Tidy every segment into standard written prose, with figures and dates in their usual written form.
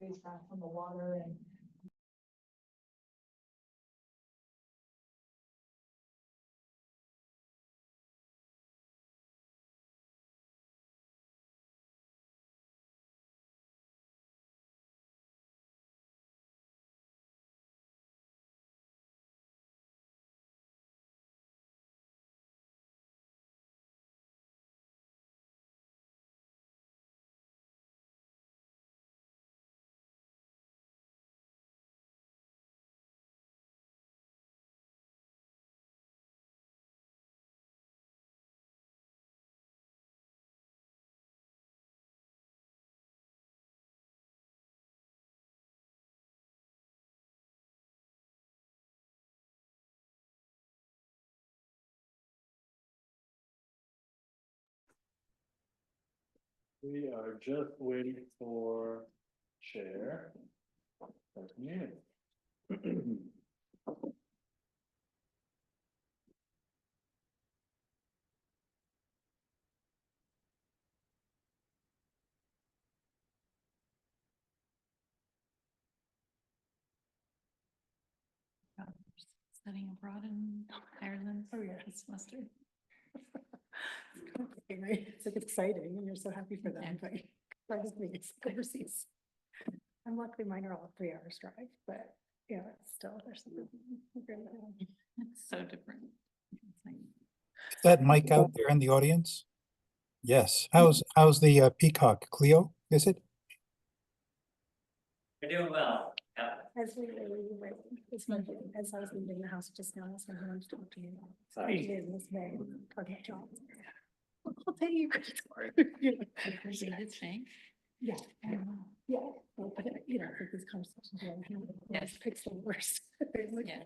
Waste back from the water and. We are just waiting for chair. That's me. Studying abroad in Ireland. Oh, yeah, it's mustard. Right, it's like exciting and you're so happy for them, but part of me is overseas. And luckily mine are all 3 hours drive, but yeah, it's still, there's something. It's so different. It's like, Is that Mike out there in the audience? Yes. How's the Peacock? Cleo, is it? You're doing well. Yeah. As we were, it's my, as I was leaving the house just now, so I wanted to talk to you. Sorry. It is this way, talking to John. I'll tell you. it's Shane. Yeah, yeah, well, but you know, for these conversations, Yes. picks the worst. Like, Yeah.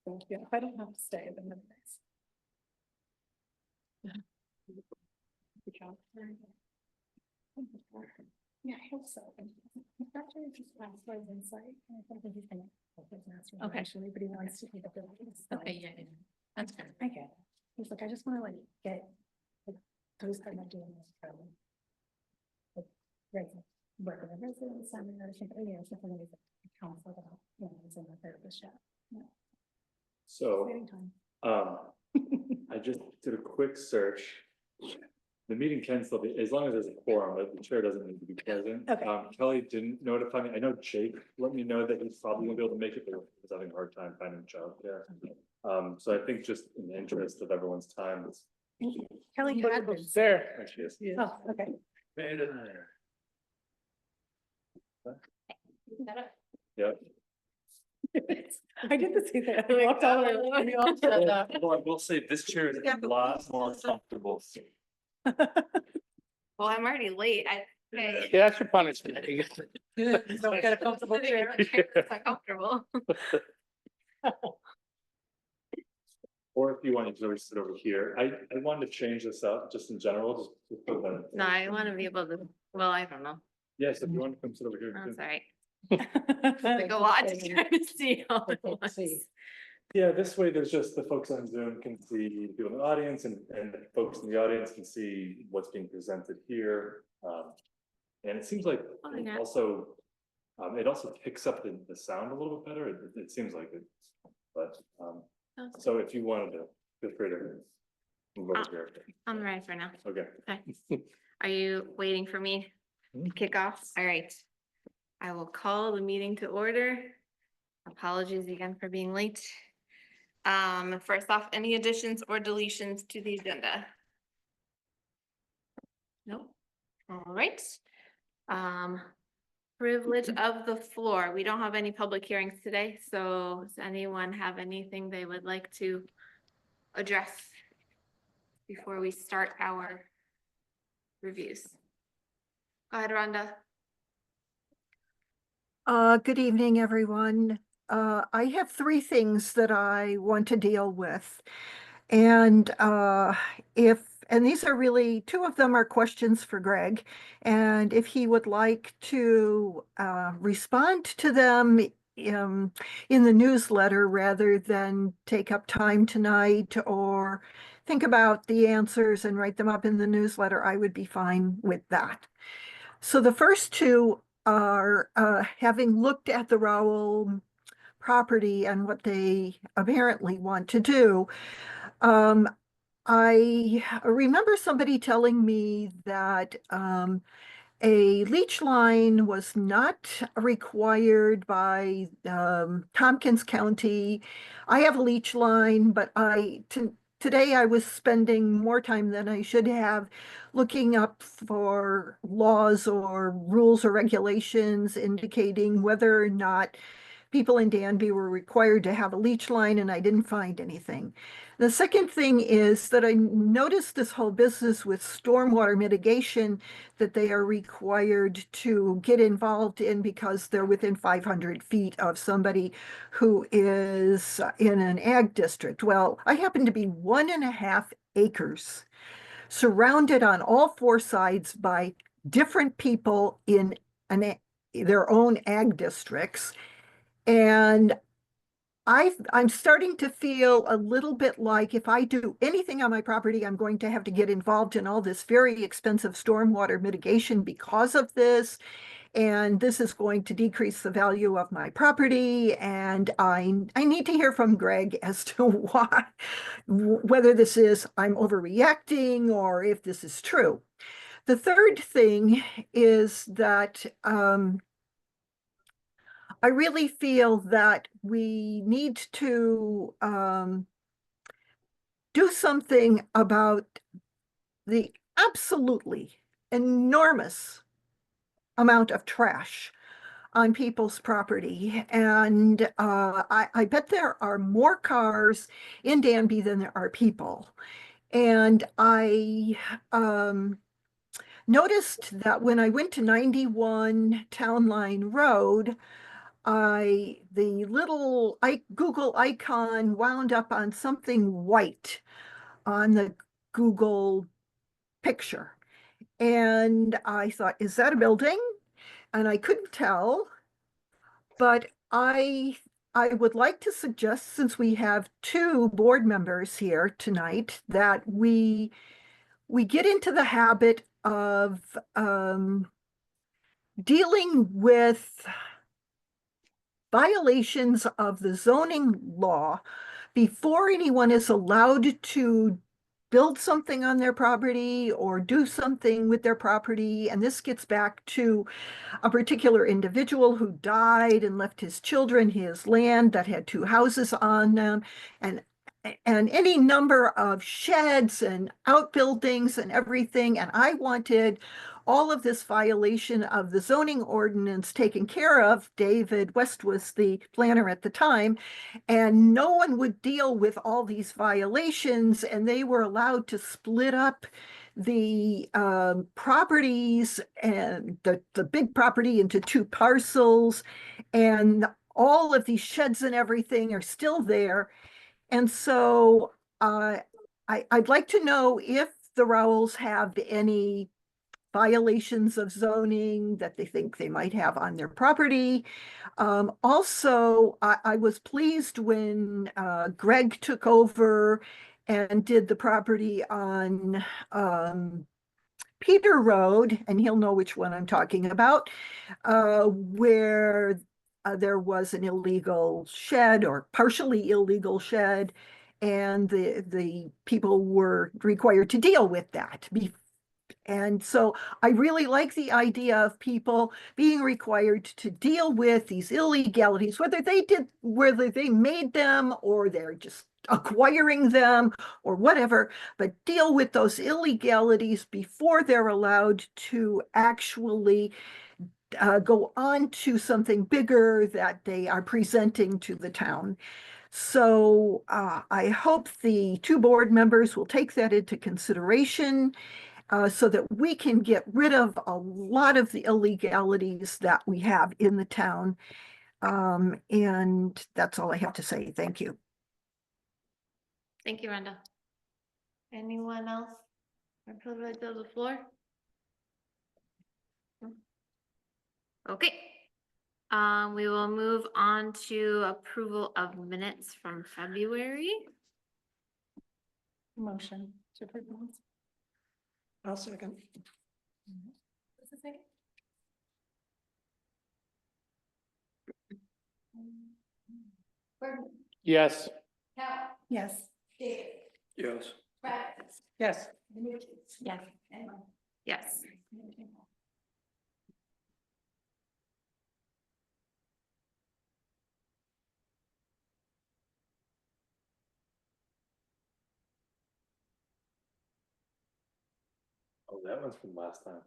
so, yeah, if I don't have to stay, then that's nice. Good job. Yeah, I hope so. Actually, just last was insight. I think he's gonna. Okay. Actually, but he wants to. Okay, yeah, that's good. I get it. He's like, I just wanna like get, like, those kind of doing this. Like, residents, working with residents, and then there's something, you know, something like a council about, you know, it's in the therapist chat. Yeah, So, exciting time. I just did a quick search. The meeting can still be, as long as there's a quorum, but the chair doesn't need to be present. Okay. Kelly didn't notify me. I know Jake let me know that he's probably gonna be able to make it, but he was having a hard time finding a childcare. So I think just in the interest of everyone's time, it's. Kelly had been. There. There she is. Oh, okay. Yep. I did the same thing. I walked all the way. We all said that. Well, I will say this chair is a lot more comfortable. Well, I'm already late. Okay. Yeah, that's your punishment. Don't get a comfortable chair. It's not comfortable. Or if you want, you can always sit over here. I wanted to change this up just in general, just for the. No, I want to be able to, well, I don't know. Yes, if you want to come sit over here. That's too. all right. Like a lot to try to see all at once. Yeah, this way there's just the folks on Zoom can see people in the audience and the folks in the audience can see what's being presented here. And it seems like Oh, yeah. it also picks up the sound a little bit better. It seems like it, but, Sounds so if you wanted to, feel free to move over here. I'm ready for now. Okay. Okay. Are you waiting for me to kick off? All right. I will call the meeting to order. Apologies again for being late. First off, any additions or deletions to the agenda? Nope. All right. Privilege of the floor. We don't have any public hearings today, so does anyone have anything they would like to address before we start our reviews? Go ahead, Rhonda. Good evening, everyone. I have 3 things that I want to deal with. And these are really, 2 of them are questions for Greg. And if he would like to respond to them in the newsletter rather than take up time tonight or think about the answers and write them up in the newsletter, I would be fine with that. So the first 2 are, having looked at the Rowell property and what they apparently want to do, I remember somebody telling me that a leach line was not required by Tompkins County. I have a leach line, but today I was spending more time than I should have looking up for laws or rules or regulations indicating whether or not people in Danby were required to have a leach line, and I didn't find anything. The second thing is that I noticed this whole business with stormwater mitigation that they are required to get involved in because they're within 500 feet of somebody who is in an ag district. Well, I happen to be 1.5 acres surrounded on all four sides by different people in their own ag districts. And I'm starting to feel a little bit like if I do anything on my property, I'm going to have to get involved in all this very expensive stormwater mitigation because of this. And this is going to decrease the value of my property. And I need to hear from Greg as to why, whether this is I'm overreacting or if this is true. The third thing is that I really feel that we need to do something about the absolutely enormous amount of trash on people's property. And I bet there are more cars in Danby than there are people. And I noticed that when I went to 91 Town Line Road, the little Google icon wound up on something white on the Google picture. And I thought, is that a building? And I couldn't tell, but I would like to suggest, since we have two board members here tonight, that we get into the habit of dealing with violations of the zoning law before anyone is allowed to build something on their property or do something with their property. And this gets back to a particular individual who died and left his children his land that had 2 houses on them, and any number of sheds and outbuildings and everything. And I wanted all of this violation of the zoning ordinance taken care of. David West was the planner at the time, and no one would deal with all these violations, and they were allowed to split up the properties and the big property into 2 parcels, and all of these sheds and everything are still there. And so I'd like to know if the Rowells have any violations of zoning that they think they might have on their property. Also, I was pleased when Greg took over and did the property on Peter Road, and he'll know which one I'm talking about, where there was an illegal shed or partially illegal shed, and the people were required to deal with that. And so I really like the idea of people being required to deal with these illegalities, whether they made them or they're just acquiring them or whatever, but deal with those illegalities before they're allowed to actually go on to something bigger that they are presenting to the town. So I hope the 2 board members will take that into consideration so that we can get rid of a lot of the illegalities that we have in the town. And that's all I have to say. Thank you. Thank you, Rhonda. Anyone else? Or privilege of the floor? Okay. We will move on to approval of minutes from February. Motion to approve minutes. I'll second. What's the second? Yes. Yes. Yes. Yes. Yes. Yes. Oh, that one's from last time.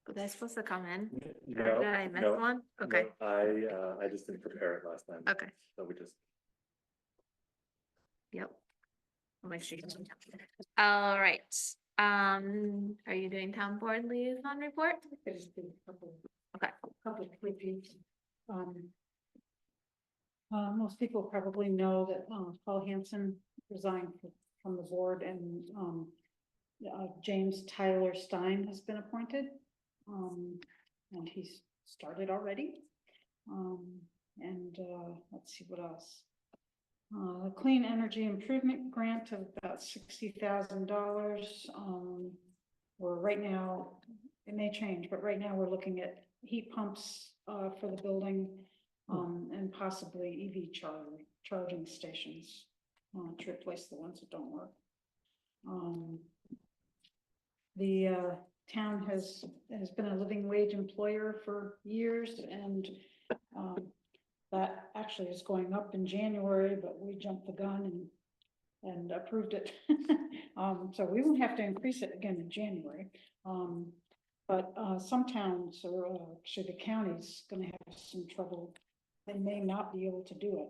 Were they supposed to come in? No, Or did I miss no, one? Okay, no, I just didn't prepare it last time. okay, So we just, yep. I'll make sure you can. All right, are you doing town board liaison report? Okay. Couple of quick things. Most people probably know that, Paul Hansen resigned from the board and, James Tyler Stein has been appointed. And he's started already. Let's see what else. A clean energy improvement grant of about $60,000. We're right now, it may change, but right now we're looking at heat pumps, for the building. And possibly EV charging stations, to replace the ones that don't work. The town has been a living wage employer for years, and that actually is going up in January, but we jumped the gun and approved it. So we won't have to increase it again in January. But some towns, or actually the county's gonna have some trouble. They may not be able to do it,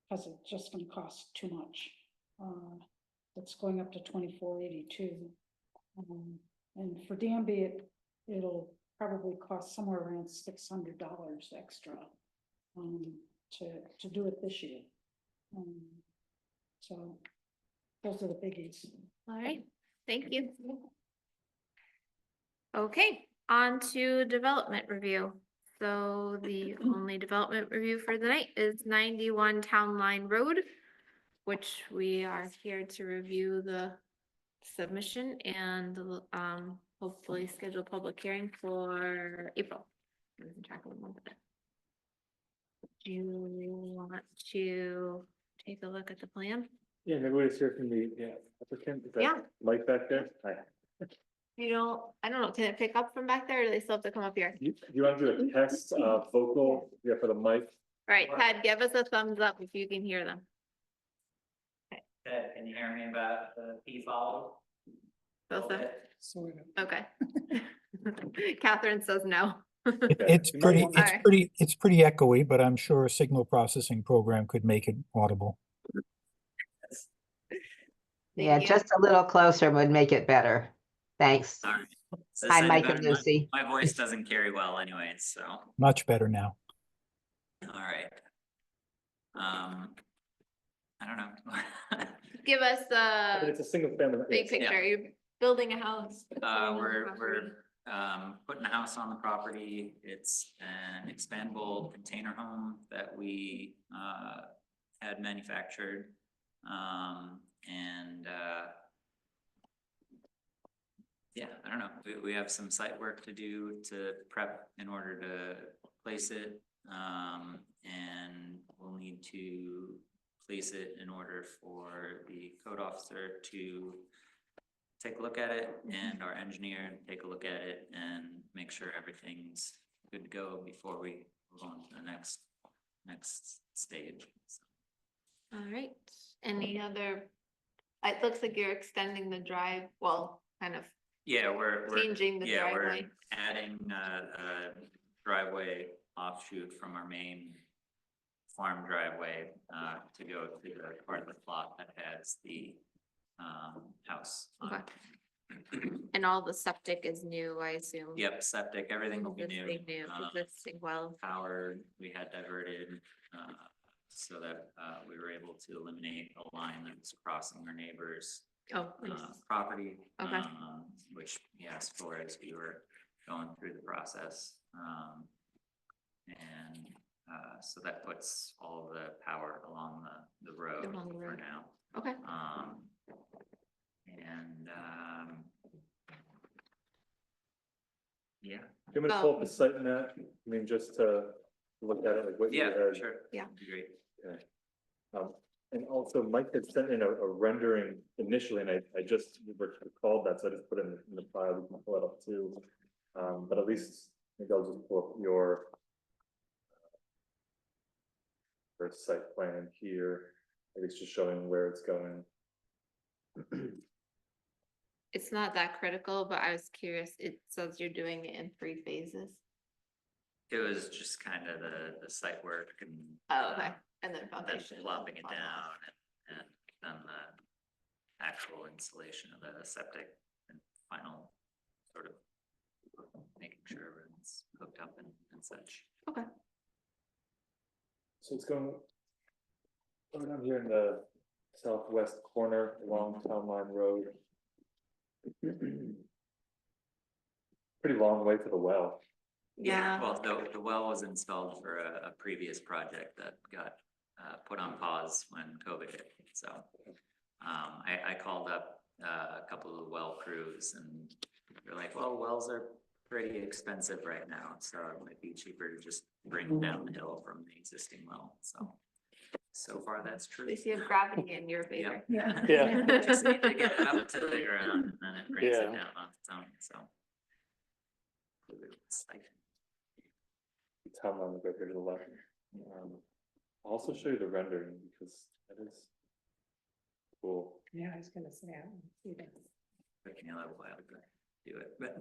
because it's just gonna cost too much. It's going up to $24.82. And for Danby, it'll probably cost somewhere around $600 extra, to do it this year. So those are the biggies. All right, thank you. Okay, on to development review. So the only development review for the night is 91 Town Line Road, which we are here to review the submission and hopefully schedule a public hearing for April. I'm losing track of the month. Do you want to take a look at the plan? yeah, maybe we just hear from the, applicant. Is that Yeah. Mike back there? Hi. I don't know, can it pick up from back there or do they still have to come up here? You want to do a test, vocal, for the mic? All right, Ted, give us a thumbs up if you can hear them. Ted, can you hear me about the P follow? Both of them? Sort of. Okay. Catherine says no. It's you might pretty, want- Alright. it's pretty echoey, but I'm sure a signal processing program could make it audible. Yeah, Thank you. just a little closer would make it better. Thanks. All right. Does Hi, any Mike better? and Lucy. My voice doesn't carry well anyway, so, all Much better now. right. I don't know. Give us But a it's a single family. big picture. You're building a house. We're putting a house on the property. It's an expandable container home that we had manufactured. Yeah, I don't know. We have some site work to do to prep in order to place it. And we'll need to place it in order for the code officer to take a look at it and our engineer take a look at it and make sure everything's good to go before we move on to the next stage. So, All right. Any other? It looks like you're extending the drive, well, kind of yeah, we're changing the yeah, driveway. we're adding a driveway offshoot from our main farm driveway to go to the part of the plot that has the house on it. Okay. And all the septic is new, I assume. Yep, septic, everything will be new. Existing well. Power we had diverted so that we were able to eliminate a line that was crossing our neighbor's Oh, nice. property. Okay. Which he asked for as we were going through the process. So that puts all the power along the road Along the for road. now. Okay. Yeah, You want me to pull up the site map? I mean, just to look at it, like what you Yeah, had. sure. Yeah. That'd be great. Okay. And also Mike had sent in a rendering initially, and I just recalled that, so I just put it in the file, we can pull it up too. But at least, maybe I'll just pull up your first site plan here, I guess just showing where it's going. It's not that critical, but I was curious, it says you're doing it in 3 phases. It was just kind of the site work and. Oh, okay, and then Then foundation. plopping it down and then the actual installation of the septic and final sort of making sure everything's hooked up and such. Okay. So it's going down here in the southwest corner along Town Line Road. Pretty long way to the well. Yeah. Well, the well was installed for a previous project that got put on pause when COVID hit, so. I called up a couple of the well crews and they're like, well, wells are pretty expensive right now, so it might be cheaper to just bring down the hill from the existing well, so far that's At true. least you have gravity in your favor. Yeah. Yeah. Just need to get it up to the ground and then it brings it Yeah. down on its own, so. It's like, Town Line right here to the left. I'll also show you the rendering because that is cool. Yeah, I was gonna say, I don't see that. taking a little while to do it, but.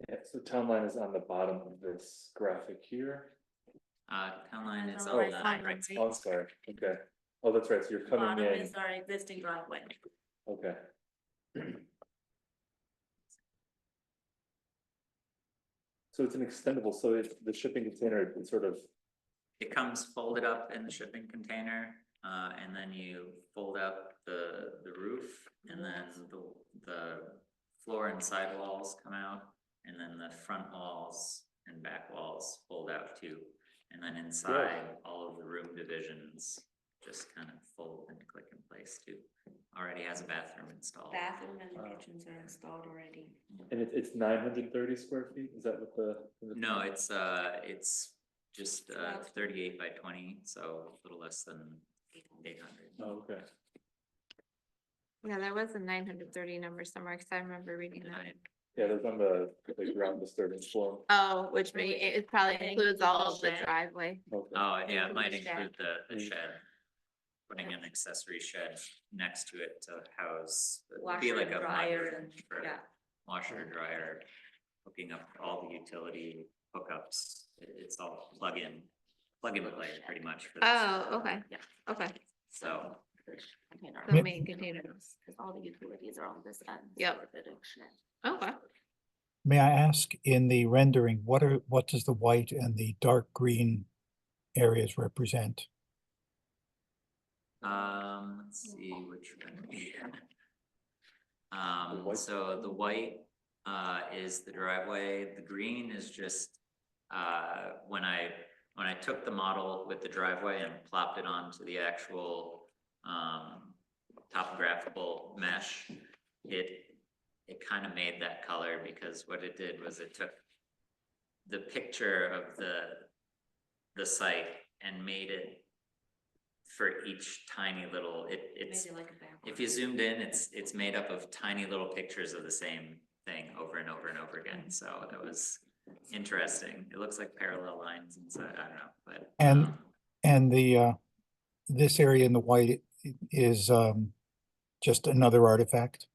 Yeah, so Town Line is on the bottom of this graphic here. Town line is Oh, on right the side, right. right? Oh, I'm sorry, okay. Oh, that's right, so you're coming Bottom in, is our existing driveway. okay. So it's an extendable, so it's the shipping container, it's sort of, It comes folded up in the shipping container, and then you fold out the roof, and then the floor and side walls come out, and then the front walls and back walls fold out too. And then inside, all of the room divisions just kind of fold and click in place too. Already has a bathroom installed. Bathroom and the kitchens are installed already. and it's 930 square feet, is that what the? No, it's just 38 by 20, so a little less than 800. Oh, okay. Yeah, there was a 930 number somewhere, because I remember reading that. Yeah, there's on the ground disturbance form. Oh, which may, it probably That includes all of the shed. driveway. Okay. Oh, yeah, it Include might the shed. include the Mm. shed. Putting an accessory shed next to it to house, be Washer like and a dryer mudroom and, for yeah. washer, dryer, hooking up all the utility hookups. It's all plug in play pretty much for this. Oh, okay, Yeah. okay. So, Container. The Yep. main containers. Because all the utilities are on this end. Yep. for the shed. Okay. May I ask, in the rendering, what does the white and the dark green areas represent? let's see which one. white- So the white, is the driveway, the green is just, when I took the model with the driveway and plopped it onto the actual, topographical mesh, it kind of made that color because what it did was it took the picture of the site and made it for each tiny little, it's, Maybe like a background. if you zoomed in, it's made up of tiny little pictures of the same thing over and over and over again. So that was interesting. It looks like parallel lines inside, I don't know, but. And- And the, this area in the white is just another artifact?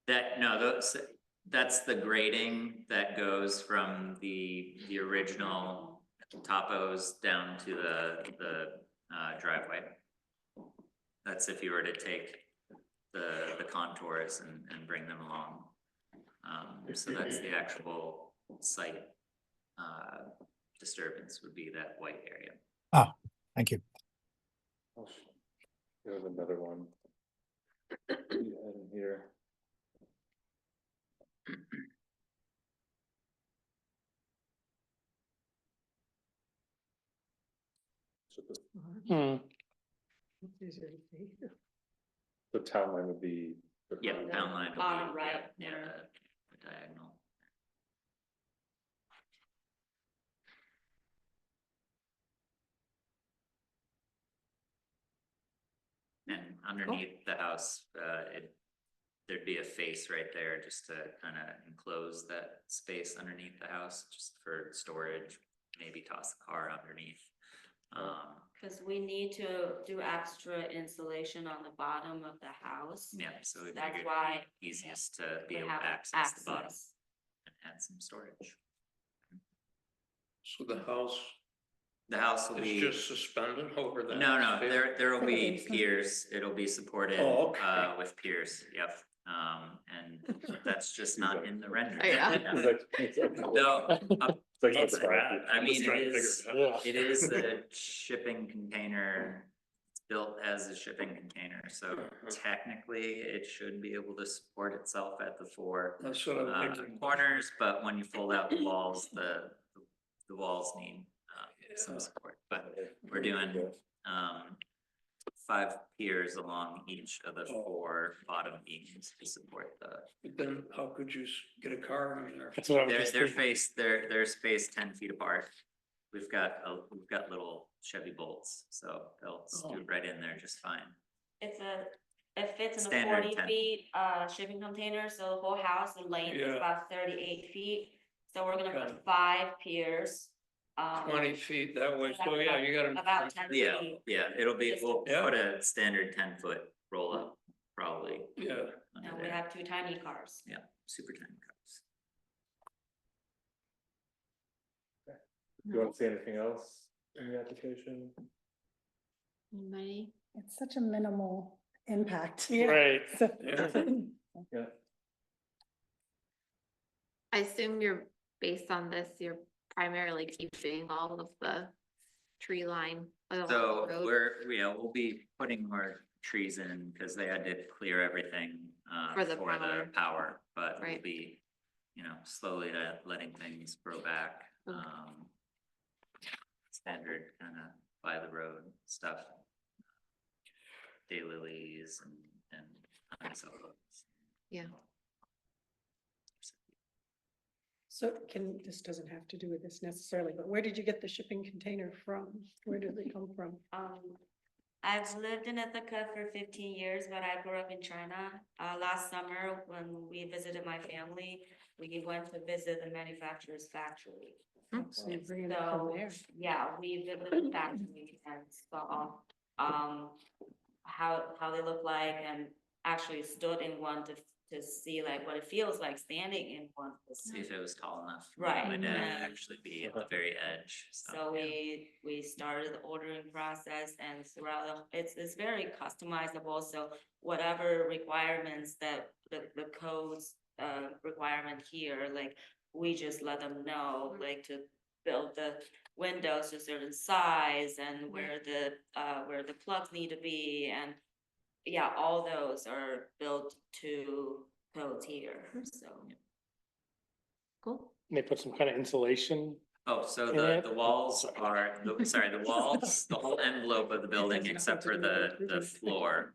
That's the grading that goes from the original topos down to the driveway. That's if you were to take the contours and bring them along. So that's the actual site disturbance would be that white area. Thank you. Oh, there's another one. Yeah, in here. So the- It's easier to see. The town line would be Yeah, On the town line. will bottom be- right Yeah, corner. the diagonal. And underneath the house, there'd be a face right there just to kind of enclose that space underneath the house, just for storage, maybe toss the car underneath. Cause we need to do extra insulation on the bottom of the house. Yeah, so we That's figured why easiest to be we able have to access the bottom access. and add some storage. So the house The house will is be. just suspended over that? No, space? there will Like a be basement. piers, it'll be supported, Oh, okay. with piers, yep. And that's just not in the rendering. Oh, yeah. No, It's it's, like I mean, trying to it is, figure it out. it is a shipping container. It's built as a shipping container, so technically it should be able to support itself at the four That's what I'm thinking. corners, but when you fold out the walls, the walls need some support, but we're doing 5 piers along each of the 4 bottom beams to support the. But then how could you get a car in there? That's what I was They're just thinking. they're spaced 10 feet apart. We've got little Chevy bolts, so they'll scoot right in there just fine. It fits in a Standard 40 10. feet, shipping container, so the whole house, the length is Yeah. about 38 feet. So we're gonna Got put 5 piers. 20 feet that way, so yeah, you gotta. About 10 Yeah, feet. yeah, we'll Yeah. put a standard 10-foot roll up, probably. Yeah, Under And we there. have 2 tiny cars. Yeah, super tiny cups. Do you want to see anything else in the application? Anybody? It's such a minimal impact. Right. So- Yeah. I assume you're, based on this, you're primarily keeping all of the tree line along the So road. we'll be putting more trees in because they had to clear everything For the for the power, but we'll Right. be, slowly letting things grow back. Okay. Standard kind of by the road stuff. Daylilies and honeysuckles. Yeah. So this doesn't have to do with this necessarily, but where did you get the shipping container from? Where did they come from? I've lived in Ithaca for 15 years, but I grew up in China. Last summer, when we visited my family, we went to visit the manufacturer's factory. So you're bringing it So, from there. yeah, we visited the factory and saw, how they look like, and actually stood in one to see like what it feels like standing in one. See if it was tall enough. for Right, My dad yeah. to actually be at the very edge, So we started the ordering process, and throughout, it's very customizable, so whatever requirements that the codes requirement here, like, we just let them know, like, to build the windows to a certain size and where the plugs need to be, and yeah, all those are built to codes here, so. Cool. They put some kind of insulation. Oh, so In the it? walls are, the walls, the whole envelope of the building, except for the floor.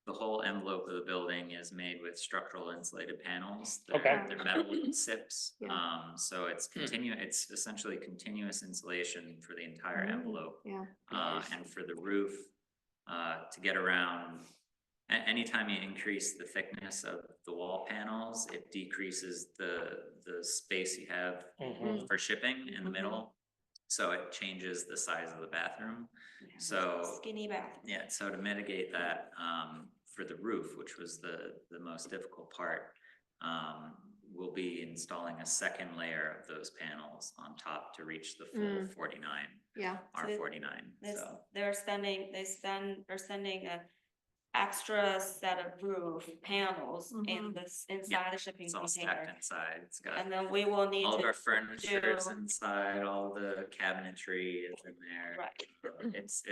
The whole envelope of the building is made with structural insulated panels. Okay. They're metal sips. Yeah. So it's it's essentially continuous insulation for the entire Mm. envelope. Yeah. And for the roof, to get around, anytime you increase the thickness of the wall panels, it decreases the space you have Mhm. for shipping in the middle. So it changes the size of the bathroom. So, Skinny bathroom. yeah, so to mitigate that, for the roof, which was the most difficult part, we'll be installing a second layer of those panels on top to reach the full 49, Yeah. R49, so. They're sending a extra set of roof panels in this, inside the shipping It's all container. stacked inside, it's got And then we will need all of to our furniture is do- inside, all the cabinetry is in there. Right. It's,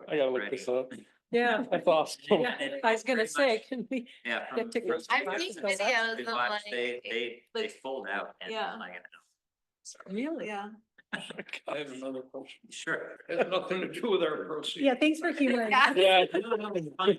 I gotta look this up. Yeah. That's awesome. Yeah, I was gonna say, can we Yeah. get to? I've seen videos We of watched, like, they like- fold out and yeah. like, so, Really? yeah. I have another question. Sure. It has nothing to do with our proceeds. Yeah, thanks for humoring. Yeah. I I'm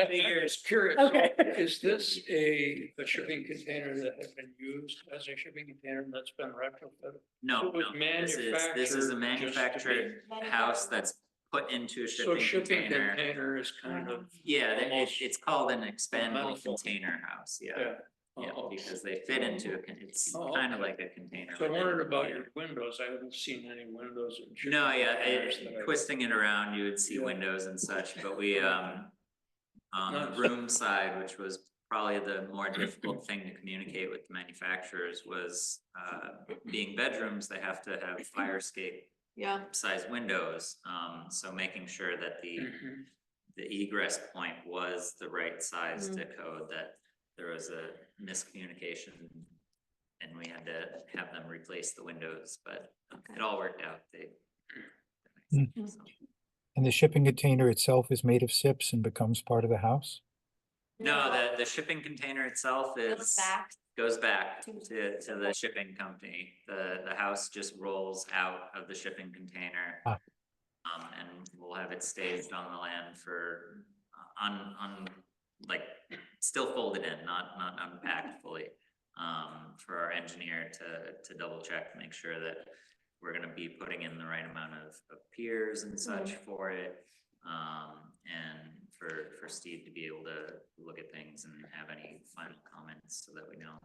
figured, just curious, Okay. is this a shipping container that has been used as a shipping container that's been retrofitted? no, It was no, this is a manufactured just to manufactured house that's put into a So shipping shipping container. container is kind of. Yeah, almost it's called an expandable metaphor. container house, yeah. Yeah. Yeah, Oh, because they fit into it's Oh, kind of okay. like a container. So I within a wondered about your container. windows. I haven't seen any windows. in shipping No, yeah, containers that I- twisting it around, you would see Yeah. windows and such, but we, the Nice. room side, which was probably the more difficult thing to communicate with the manufacturers was, being bedrooms, they have to have fire escape Yeah. size windows, so making sure that Mhm. the egress point was the right size to code, that there was a miscommunication. And we had to have them replace the windows, but it all worked out. Mm. So- And the shipping container itself is made of SIPs and becomes part of the house? No, the shipping container itself goes back to the shipping company. The house just rolls out of the shipping container. Ah. And we'll have it staged on the land for, like, still folded in, not unpacked fully. For our engineer to double check, make sure that we're gonna be putting in the right amount of piers and such for it. And for Steve to be able to look at things and have any final comments so that we know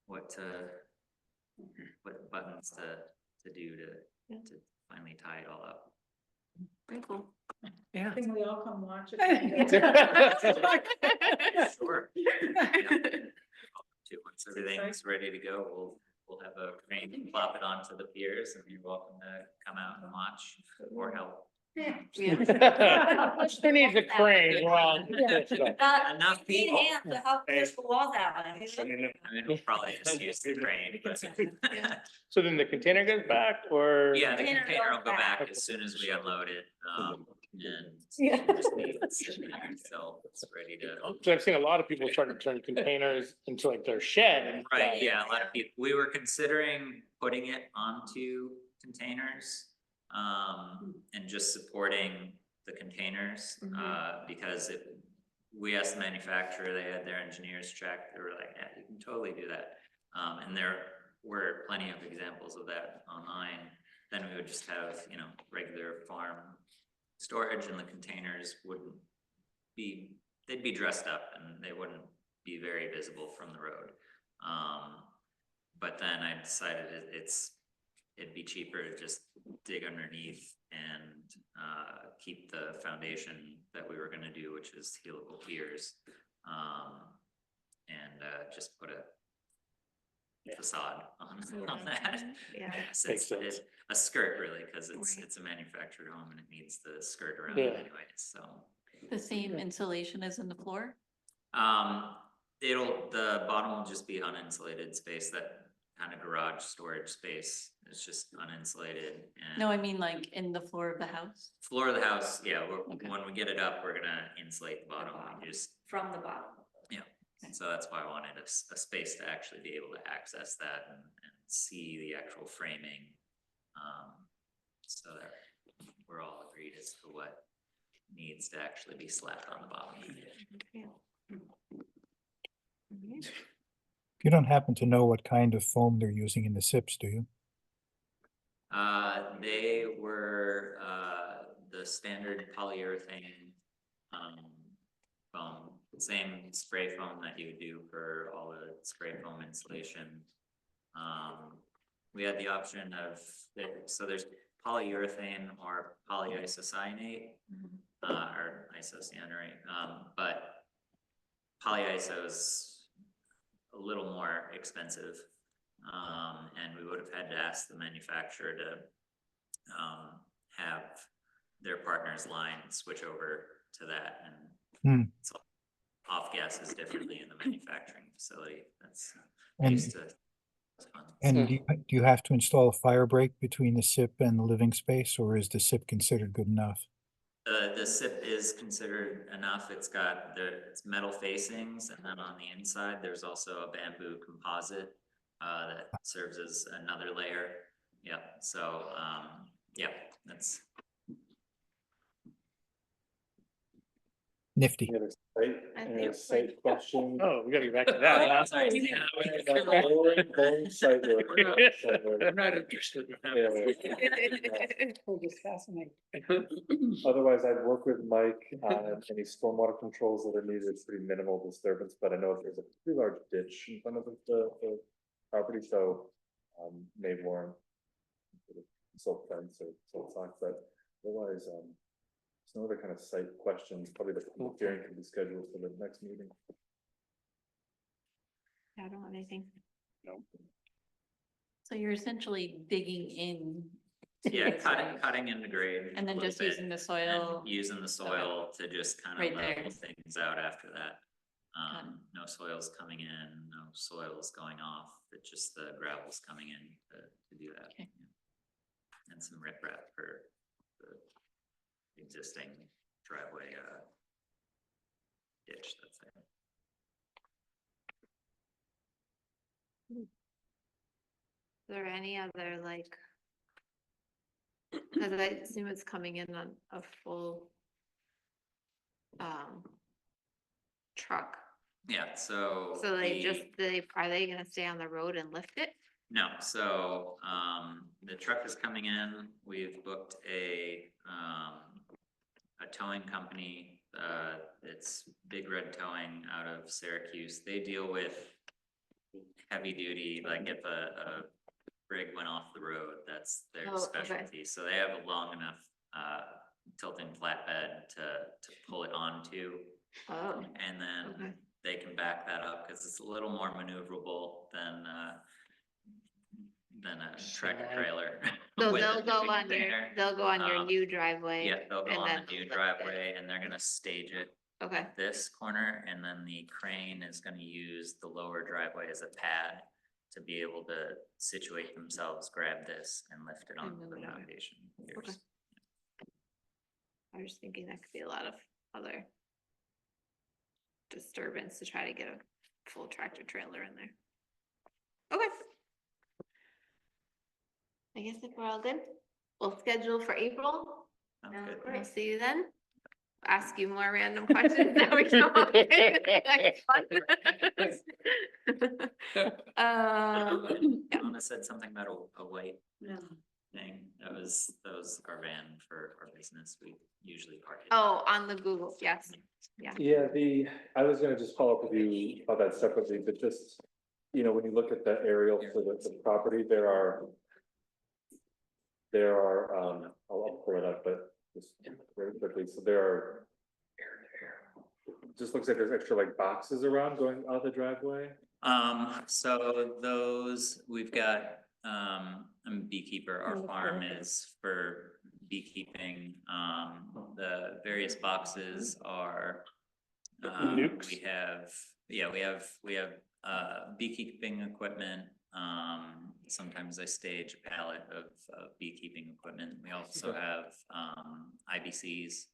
what buttons to do to finally tie it all up. Very cool. Yeah. Can we all come watch it? Sure. Yeah. Once everything's ready to go, we'll have a crane plop it onto the piers, and you're welcome to come out and watch or help. Who needs a crane? Well, Enough Need people. hands to help push the walls out. I mean, we'll probably just use the crane, but. so then the container goes back or? Yeah, the Container container will goes go back back. as soon as we unload it, and. Yeah. just leave it sitting there until it's ready to. Cause I've seen a lot of people starting to turn containers into like their shed. and Right, stuff. yeah, a lot of people, we were considering putting it onto containers, and just supporting the containers, because we asked the manufacturer, they had their engineers check, they were like, yeah, you can totally do that. And there were plenty of examples of that online. Then we would just have, regular farm storage, and the containers wouldn't be, they'd be dressed up and they wouldn't be very visible from the road. But then I decided it'd be cheaper to just dig underneath and keep the foundation that we were gonna do, which is helical piers, and just put a facade on that. Yeah. Yes, Makes sense. it's a skirt really, because Right. it's a manufactured home and it needs the skirt around Yeah. it anyways, so. The same insulation as in the floor? The bottom will just be uninsulated space, that kind of garage storage space. It's just uninsulated and. No, I mean like in the floor of the house? Floor of the house, yeah, Okay. when we get it up, we're gonna insulate the bottom, we just, From the bottom. so that's why I wanted a space to actually be able to access that and see the actual framing. So that we're all agreed as to what needs to actually be slapped on the bottom. You don't happen to know what kind of foam they're using in the SIPs, do you? They were, the standard polyurethane, foam, same spray foam that you would do for all the spray foam insulation. We had the option of, so there's polyurethane or polyisocyanate, or isocyanate, but polyiso is a little more expensive. And we would have had to ask the manufacturer to have their partner's line switch over to that, and so off gases differently in the manufacturing facility. That's And- used to. it's fun. And do you have to install a fire break between the SIP and the living space, or is the SIP considered good enough? The SIP is considered enough. It's got it's metal facings, and then on the inside, there's also a bamboo composite that serves as another layer. Yeah, so, yeah, that's, Nifty. Any other site, I any think other site questions? Oh, we gotta get back to that. Boring site work. Site work. I'm not interested. Yeah, yeah. We're just fascinated. Otherwise, I'd work with Mike on any stormwater controls that are needed. It's pretty minimal disturbance, but I know there's a pretty large ditch in front of the property, so may warrant sort of silt fence or silt socks, but otherwise, there's no other kind of site questions. Probably the public hearing can be scheduled for the next meeting. I don't have anything. So you're essentially digging in. to yeah, the cutting into grade. And then a little just bit, using the and soil. using the soil to just kind Right of there. level things out after that. Got it. No soils coming in, no soils going off, it's just the gravel's coming in to do that. Okay. And some riprap for the existing driveway, ditch that's there. Is there any other like? Cause I assume it's coming in on a full. Truck, Yeah, so. so they the- just, are they gonna stay on the road and lift it? No, so, the truck is coming in, we've booked a towing company, it's Big Red Towing out of Syracuse, they deal with heavy duty, like if a rig went off the road, that's their Oh, okay. specialty, so they have a long enough, tilting flatbed to pull it onto, Oh, and then okay. they can back that up, cause it's a little more maneuverable than a tractor trailer. So with a they'll go shipping on your, container. they'll go on your Um, new driveway. Yeah, they'll go and on then the new lift it. driveway and they're gonna stage it Okay, at this corner, and then the crane is gonna use the lower driveway as a pad to be able to situate themselves, grab this and lift it onto move the it over. foundation. Okay. piers. I was thinking that could be a lot of other. Disturbance to try to get a full tractor trailer in there. Okay. I guess if we're all good, we'll schedule for April. Sounds And good. we'll see you then. Ask you more random questions that we come up with. Next one. Yeah. Mona said something about a white thing, that was our van for our business, we usually park it. Oh, on the Google, yes, Yeah, I was gonna just follow up with you about that separately, but just, when you look at the aerial for the property, there are, I'll pull it up, but just very quickly, so there are. Just looks like there's extra like boxes around going out the driveway. So those, we've got, I'm a beekeeper, our farm is for beekeeping, the various boxes are. Nukes? We have beekeeping equipment, sometimes I stage a pallet of beekeeping equipment, we also have, IBCs.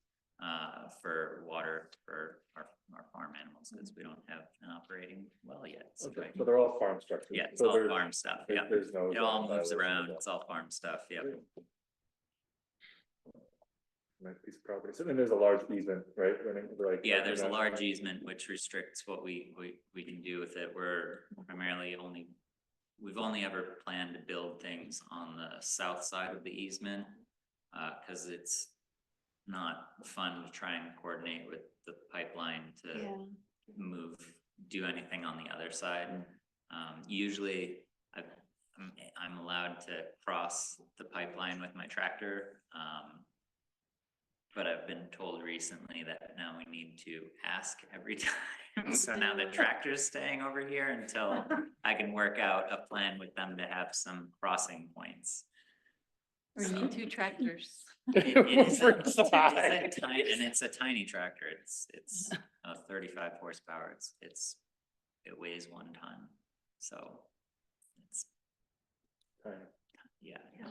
For water for our farm animals, because we don't have an operating well yet. So Okay, so they're all farm structures. yeah, it's So all there's- farm stuff, there- yeah. There's no. It all moves violation of around, that. it's all farm stuff, yeah. Nice piece of property. So then there's a large easement, right? Running like. Yeah, there's a large easement which restricts what we can do with it. We're primarily we've only ever planned to build things on the south side of the easement. Cause it's not fun to try and coordinate with the pipeline to do anything on the other side. Usually I'm allowed to cross the pipeline with my tractor. But I've been told recently that now we need to ask every time. So now the tractor's staying over here until I can work out a plan with them to have some crossing points. Or you need two tractors. It is For size. it's a tiny tractor. It's 35 horsepower. It weighs 1 ton. So it's, All right, yeah. Yeah.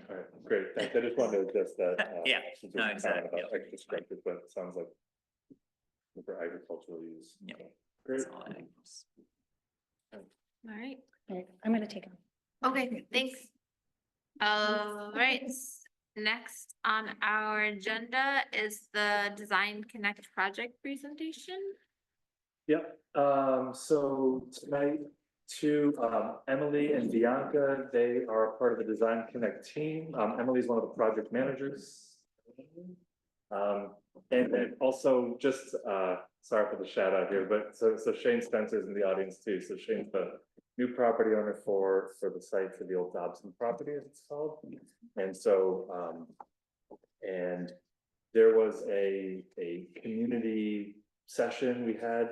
all right, great. Thanks. I just wanted to adjust that. Yeah, since no, there's a comment exactly. about extra structures, but it sounds like for agricultural use. Yeah. So, great. That's all I- all right, All right, I'm gonna take them. okay, thanks. All right, next on our agenda is the Design Connect project presentation. Yep, so tonight, Emily and Bianca, they are part of the Design Connect team. Emily's one of the project managers. And also just, sorry for the shout out here, but so Shane Spencer's in the audience too. So Shane's the new property owner for the site for the old Dobson property, as it's called. And so, and there was a community session we had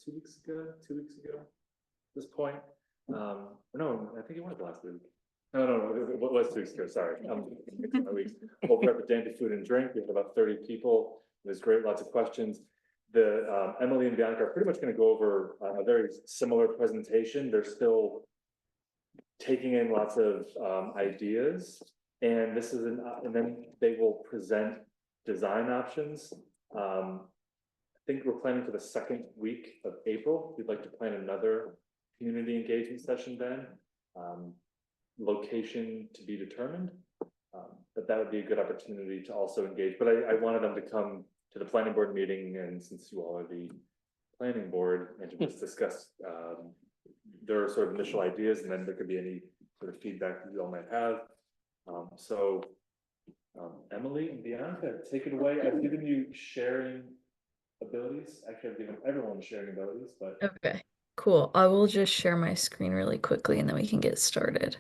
2 weeks ago, at this point. No, I think it was last week. No, it was 2 weeks ago, sorry. Mixing my weeks. Over at the Danby Food and Drink, we had about 30 people. It was great, lots of questions. The Emily and Bianca are pretty much going to go over a very similar presentation. They're still taking in lots of ideas, and this is and then they will present design options. I think we're planning for the second week of April. We'd like to plan another community engagement session then. Location to be determined, but that would be a good opportunity to also engage. But I wanted them to come to the planning board meeting, and since you all are the planning board, and to just discuss their sort of initial ideas, and then there could be any sort of feedback that you all might have. Emily and Bianca, take it away. I've given you sharing abilities. Actually, I've given everyone sharing abilities, but Okay, cool. I will just share my screen really quickly and then we can get started.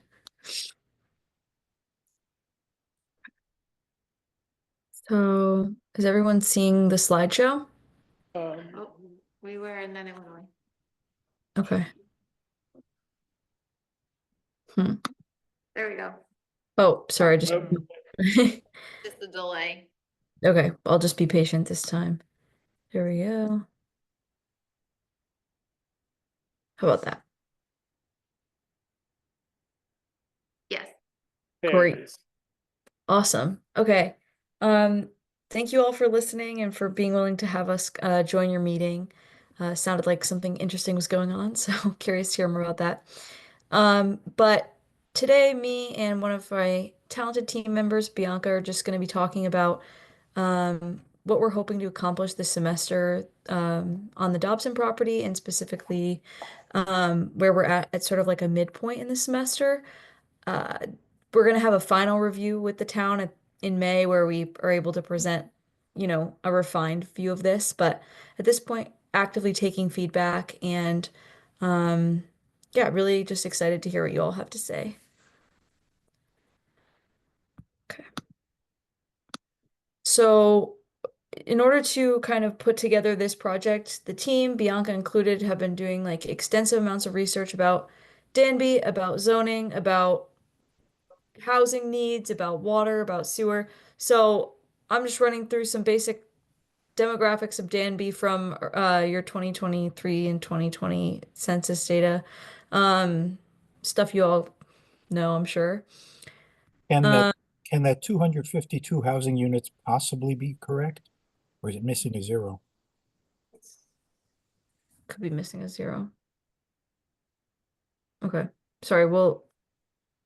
So, is everyone seeing the slideshow? Oh, we were, and then it went away. Okay. Hmm. There we go. Oh, sorry, just Just a delay. okay, I'll just be patient this time. There we go. How about that? Yes. There it Great. is. Awesome. Okay. Thank you all for listening and for being willing to have us join your meeting. Sounded like something interesting was going on, so curious to hear more about that. But today, me and one of my talented team members, Bianca, are just going to be talking about what we're hoping to accomplish this semester on the Dobson property, and specifically where we're at sort of like a midpoint in the semester. Uh, we're going to have a final review with the town in May where we are able to present, a refined view of this. But at this point, actively taking feedback and, yeah, really just excited to hear what you all have to say. Okay. So, in order to kind of put together this project, the team, Bianca included, have been doing like extensive amounts of research about Danby, about zoning, about housing needs, about water, about sewer. So I'm just running through some basic demographics of Danby from your 2023 and 2020 census data. Stuff you all know, I'm sure. Can Uh, that, can that 252 housing units possibly be correct? Or is it missing a zero? Could be missing a zero. Okay. Sorry, we're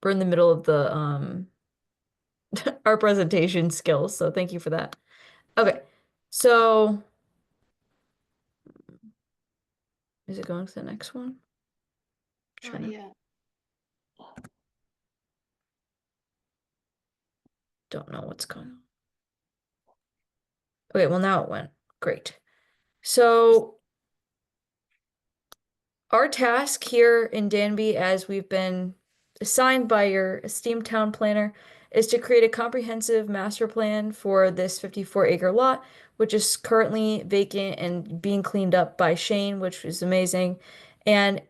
in the middle of the our presentation skills, so thank you for that. Okay. So is it going to the next one? Trying to- Don't know what's going on. Okay, well now it went. Great. So our task here in Danby, as we've been assigned by your esteemed town planner, is to create a comprehensive master plan for this 54-acre lot, which is currently vacant and being cleaned up by Shane, which is amazing. And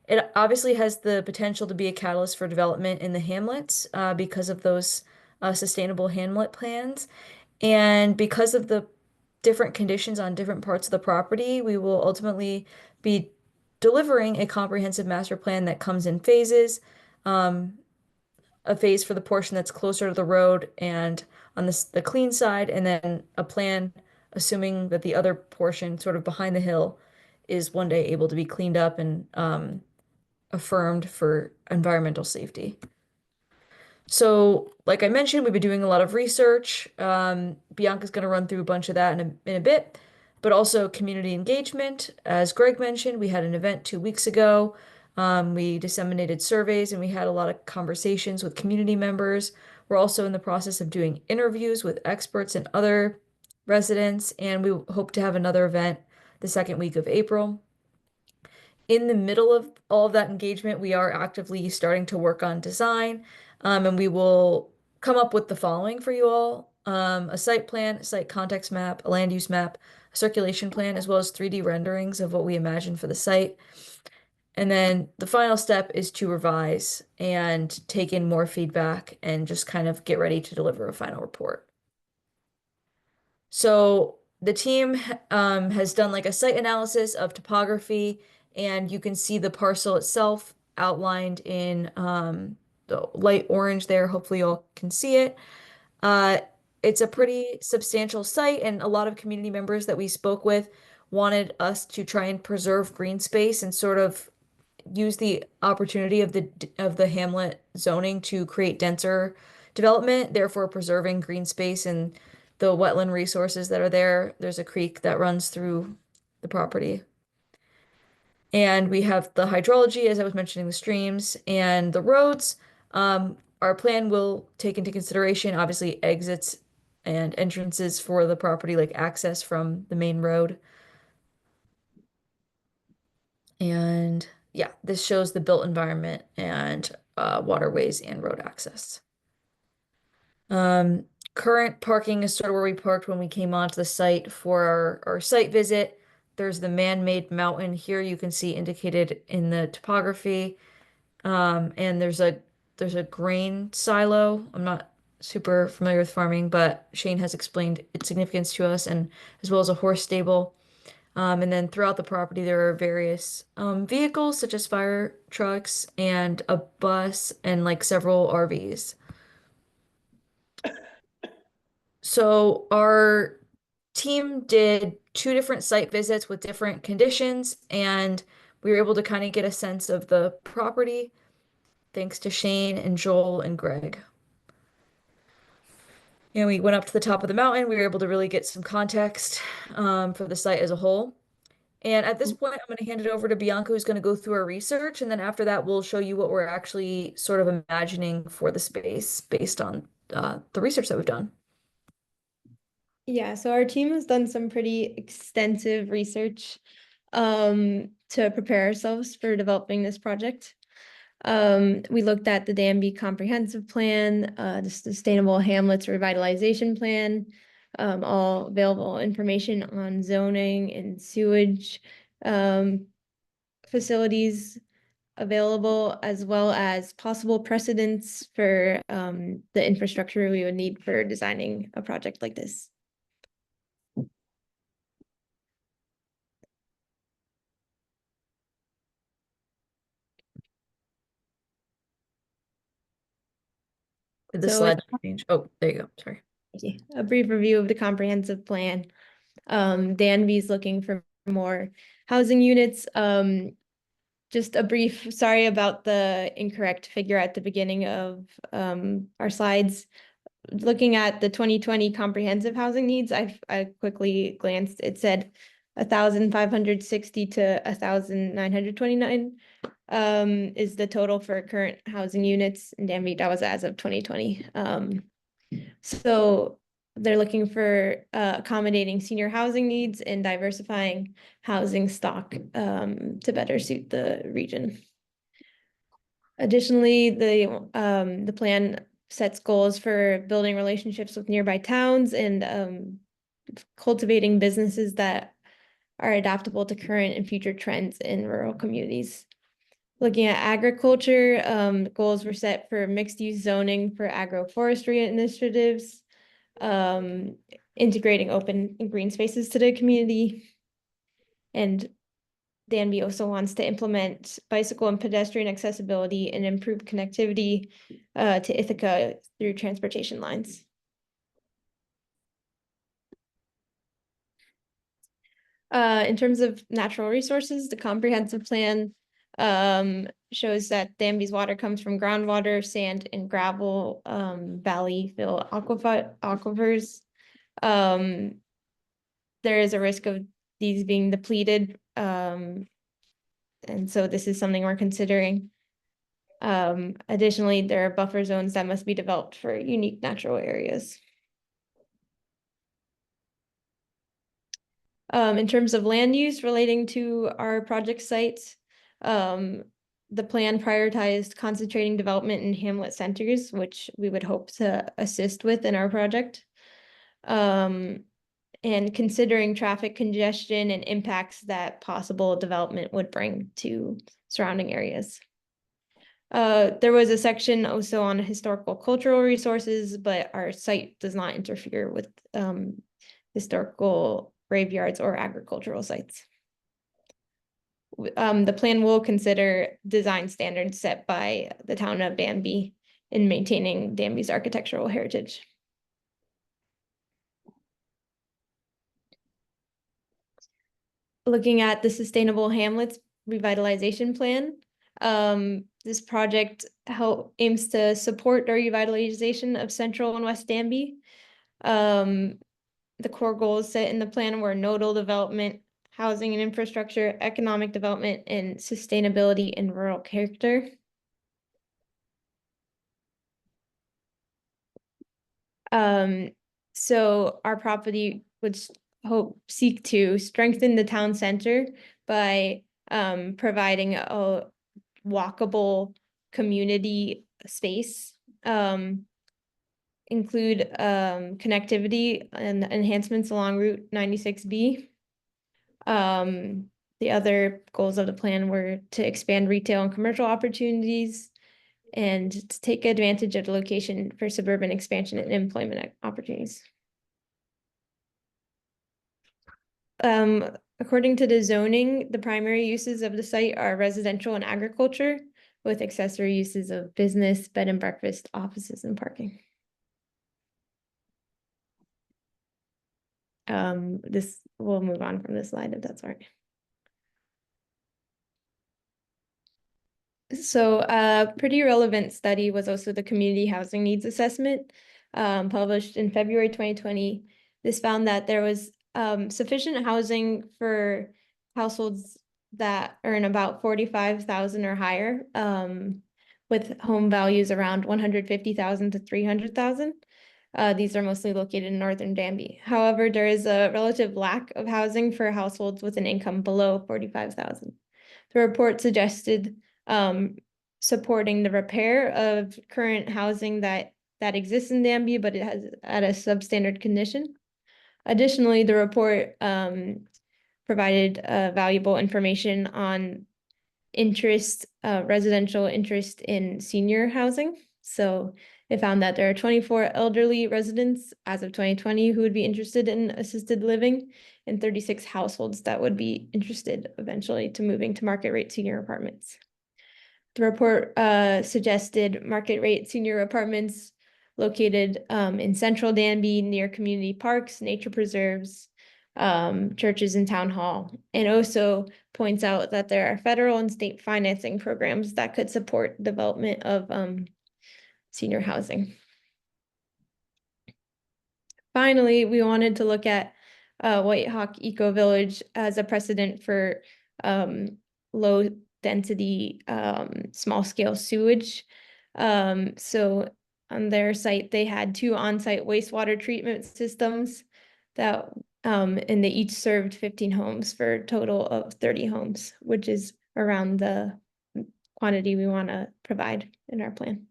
it obviously has the potential to be a catalyst for development in the hamlets because of those sustainable hamlet plans. And because of the different conditions on different parts of the property, we will ultimately be delivering a comprehensive master plan that comes in phases. A phase for the portion that's closer to the road and on the clean side, and then a plan assuming that the other portion sort of behind the hill is one day able to be cleaned up and affirmed for environmental safety. So, like I mentioned, we've been doing a lot of research. Bianca's going to run through a bunch of that in a bit, but also community engagement. As Greg mentioned, we had an event 2 weeks ago. We disseminated surveys and we had a lot of conversations with community members. We're also in the process of doing interviews with experts and other residents, and we hope to have another event the second week of April. In the middle of all of that engagement, we are actively starting to work on design, and we will come up with the following for you all. A site plan, a site context map, a land use map, a circulation plan, as well as 3D renderings of what we imagine for the site. And then the final step is to revise and take in more feedback and just kind of get ready to deliver a final report. So the team has done like a site analysis of topography, and you can see the parcel itself outlined in the light orange there. Hopefully, you all can see it. Uh, it's a pretty substantial site, and a lot of community members that we spoke with wanted us to try and preserve green space and sort of use the opportunity of the hamlet zoning to create denser development, therefore preserving green space and the wetland resources that are there. There's a creek that runs through the property. And we have the hydrology, as I was mentioning, the streams and the roads. Our plan will take into consideration, obviously, exits and entrances for the property, like access from the main road. And yeah, this shows the built environment and waterways and road access. Current parking is sort of where we parked when we came onto the site for our site visit. There's the man-made mountain here you can see indicated in the topography. And there's a grain silo. I'm not super familiar with farming, but Shane has explained its significance to us, and as well as a horse stable. And then throughout the property, there are various vehicles such as fire trucks and a bus and like several RVs. So our team did 2 different site visits with different conditions, and we were able to kind of get a sense of the property thanks to Shane and Joel and Greg. And we went up to the top of the mountain. We were able to really get some context for the site as a whole. And at this point, I'm going to hand it over to Bianca, who's going to go through our research. And then after that, we'll show you what we're actually sort of imagining for the space based on the research that we've done. Yeah, so our team has done some pretty extensive research to prepare ourselves for developing this project. We looked at the Danby Comprehensive Plan, the Sustainable Hamlets Revitalization Plan, all available information on zoning and sewage facilities available, as well as possible precedents for the infrastructure we would need for designing a project like this. Did the slide change? Oh, there you go. Sorry. Okay. A brief review of the comprehensive plan. Danby's looking for more housing units. Just a brief, sorry about the incorrect figure at the beginning of our slides. Looking at the 2020 comprehensive housing needs, I quickly glanced. It said 1,560 to 1,929 is the total for current housing units in Danby. That was as of 2020. So they're looking for accommodating senior housing needs and diversifying housing stock to better suit the region. Additionally, the plan sets goals for building relationships with nearby towns and cultivating businesses that are adaptable to current and future trends in rural communities. Looking at agriculture, goals were set for mixed-use zoning for agroforestry initiatives, integrating open and green spaces to the community. And Danby also wants to implement bicycle and pedestrian accessibility and improve connectivity to Ithaca through transportation lines. In terms of natural resources, the comprehensive plan shows that Danby's water comes from groundwater, sand, and gravel, valley fill aquifers. There is a risk of these being depleted, and so this is something we're considering. Additionally, there are buffer zones that must be developed for unique natural areas. In terms of land use relating to our project sites, the plan prioritized concentrating development in hamlet centers, which we would hope to assist with in our project. And considering traffic congestion and impacts that possible development would bring to surrounding areas. There was a section also on historical cultural resources, but our site does not interfere with historical graveyards or agricultural sites. The plan will consider design standards set by the town of Danby in maintaining Danby's architectural heritage. Looking at the Sustainable Hamlets Revitalization Plan, this project aims to support the revitalization of Central and West Danby. The core goals set in the plan were nodal development, housing and infrastructure, economic development, and sustainability and rural character. So our property would seek to strengthen the town center by providing a walkable community space, include connectivity and enhancements along Route 96B. The other goals of the plan were to expand retail and commercial opportunities and to take advantage of the location for suburban expansion and employment opportunities. According to the zoning, the primary uses of the site are residential and agriculture, with accessory uses of business, bed and breakfast, offices, and parking. This will move on from this slide if that's all right. So a pretty relevant study was also the community housing needs assessment, published in February 2020. This found that there was sufficient housing for households that earn about 45,000 or higher, with home values around 150,000 to 300,000. These are mostly located in northern Danby. However, there is a relative lack of housing for households with an income below 45,000. The report suggested supporting the repair of current housing that exists in Danby, but it has at a substandard condition. Additionally, the report provided valuable information on residential interest in senior housing. So it found that there are 24 elderly residents as of 2020 who would be interested in assisted living, and 36 households that would be interested eventually to moving to market rate senior apartments. The report suggested market rate senior apartments located in central Danby near community parks, nature preserves, churches, and town hall, and also points out that there are federal and state financing programs that could support development of senior housing. Finally, we wanted to look at White Hawk Eco Village as a precedent for low density, small scale sewage. So on their site, they had 2 on-site wastewater treatment systems that, and they each served 15 homes for a total of 30 homes, which is around the quantity we want to provide in our plan.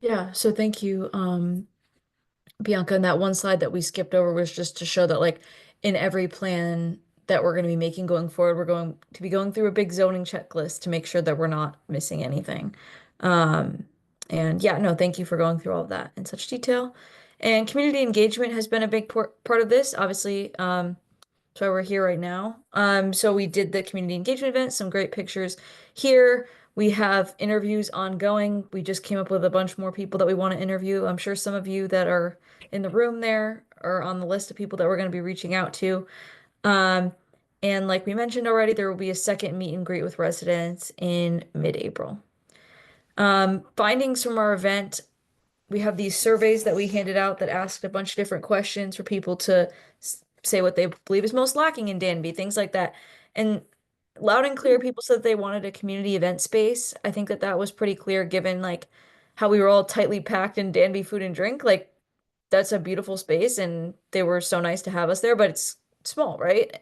Yeah, so thank you, Bianca. And that one slide that we skipped over was just to show that, like, in every plan that we're going to be making going forward, we're going to be going through a big zoning checklist to make sure that we're not missing anything. And yeah, no, thank you for going through all of that in such detail. And community engagement has been a big part of this, obviously. That's why we're here right now. So we did the community engagement event, some great pictures here. We have interviews ongoing. We just came up with a bunch more people that we want to interview. I'm sure some of you that are in the room there are on the list of people that we're going to be reaching out to. And like we mentioned already, there will be a second meet and greet with residents in mid-April. Findings from our event, we have these surveys that we handed out that asked a bunch of different questions for people to say what they believe is most lacking in Danby, things like that. And loud and clear, people said they wanted a community event space. I think that that was pretty clear given like how we were all tightly packed in Danby Food and Drink. Like that's a beautiful space and they were so nice to have us there, but it's small, right?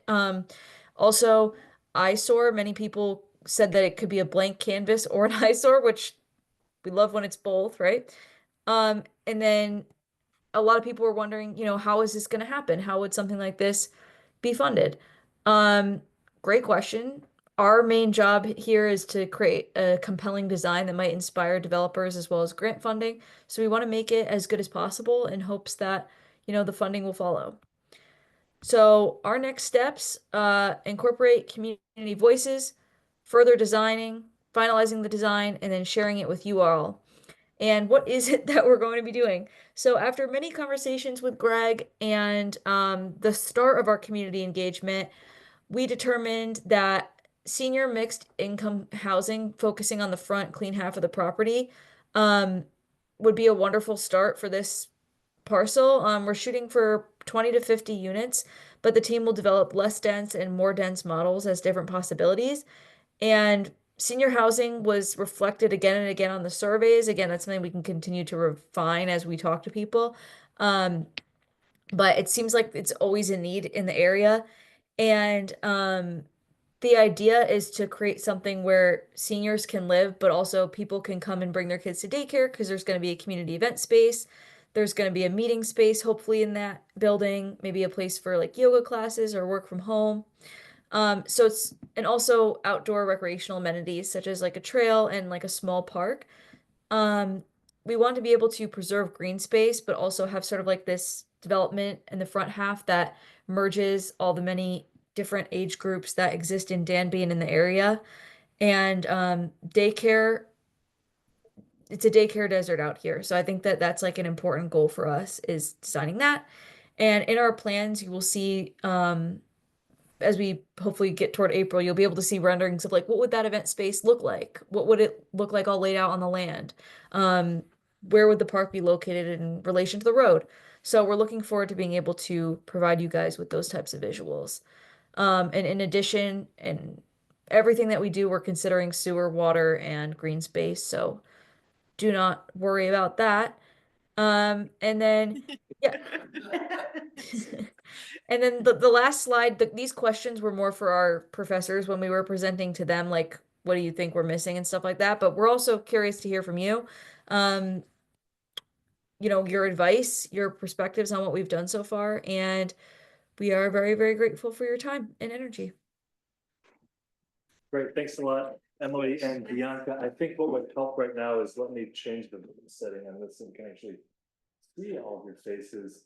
Also, eyesore, many people said that it could be a blank canvas or an eyesore, which we love when it's both, right? And then a lot of people were wondering, how is this going to happen? How would something like this be funded? Um, Great question. Our main job here is to create a compelling design that might inspire developers as well as grant funding. So we want to make it as good as possible in hopes that, the funding will follow. So our next steps incorporate community voices, further designing, finalizing the design, and then sharing it with you all. And what is it that we're going to be doing? So after many conversations with Greg and the start of our community engagement, we determined that senior mixed income housing, focusing on the front clean half of the property, would be a wonderful start for this parcel. We're shooting for 20 to 50 units, but the team will develop less dense and more dense models as different possibilities. And senior housing was reflected again and again on the surveys. Again, that's something we can continue to refine as we talk to people. But it seems like it's always a need in the area. And the idea is to create something where seniors can live, but also people can come and bring their kids to daycare because there's going to be a community event space. There's going to be a meeting space, hopefully, in that building, maybe a place for like yoga classes or work from home. So it's, and also outdoor recreational amenities such as like a trail and like a small park. Um, we want to be able to preserve green space, but also have sort of like this development in the front half that merges all the many different age groups that exist in Danby and in the area. And daycare, it's a daycare desert out here. So I think that that's like an important goal for us is designing that. And in our plans, you will see as we hopefully get toward April, you'll be able to see renderings of like what would that event space look like? What would it look like all laid out on the land? Where would the park be located in relation to the road? So we're looking forward to being able to provide you guys with those types of visuals. And in addition, and everything that we do, we're considering sewer, water, and green space. So do not worry about that. And then, yeah. And then the last slide, these questions were more for our professors when we were presenting to them, like, what do you think we're missing and stuff like that. But we're also curious to hear from you. Your advice, your perspectives on what we've done so far. And we are very, very grateful for your time and energy. Great, thanks a lot, Emily and Bianca. I think what would help right now is let me change the setting on this so we can actually see all of your faces.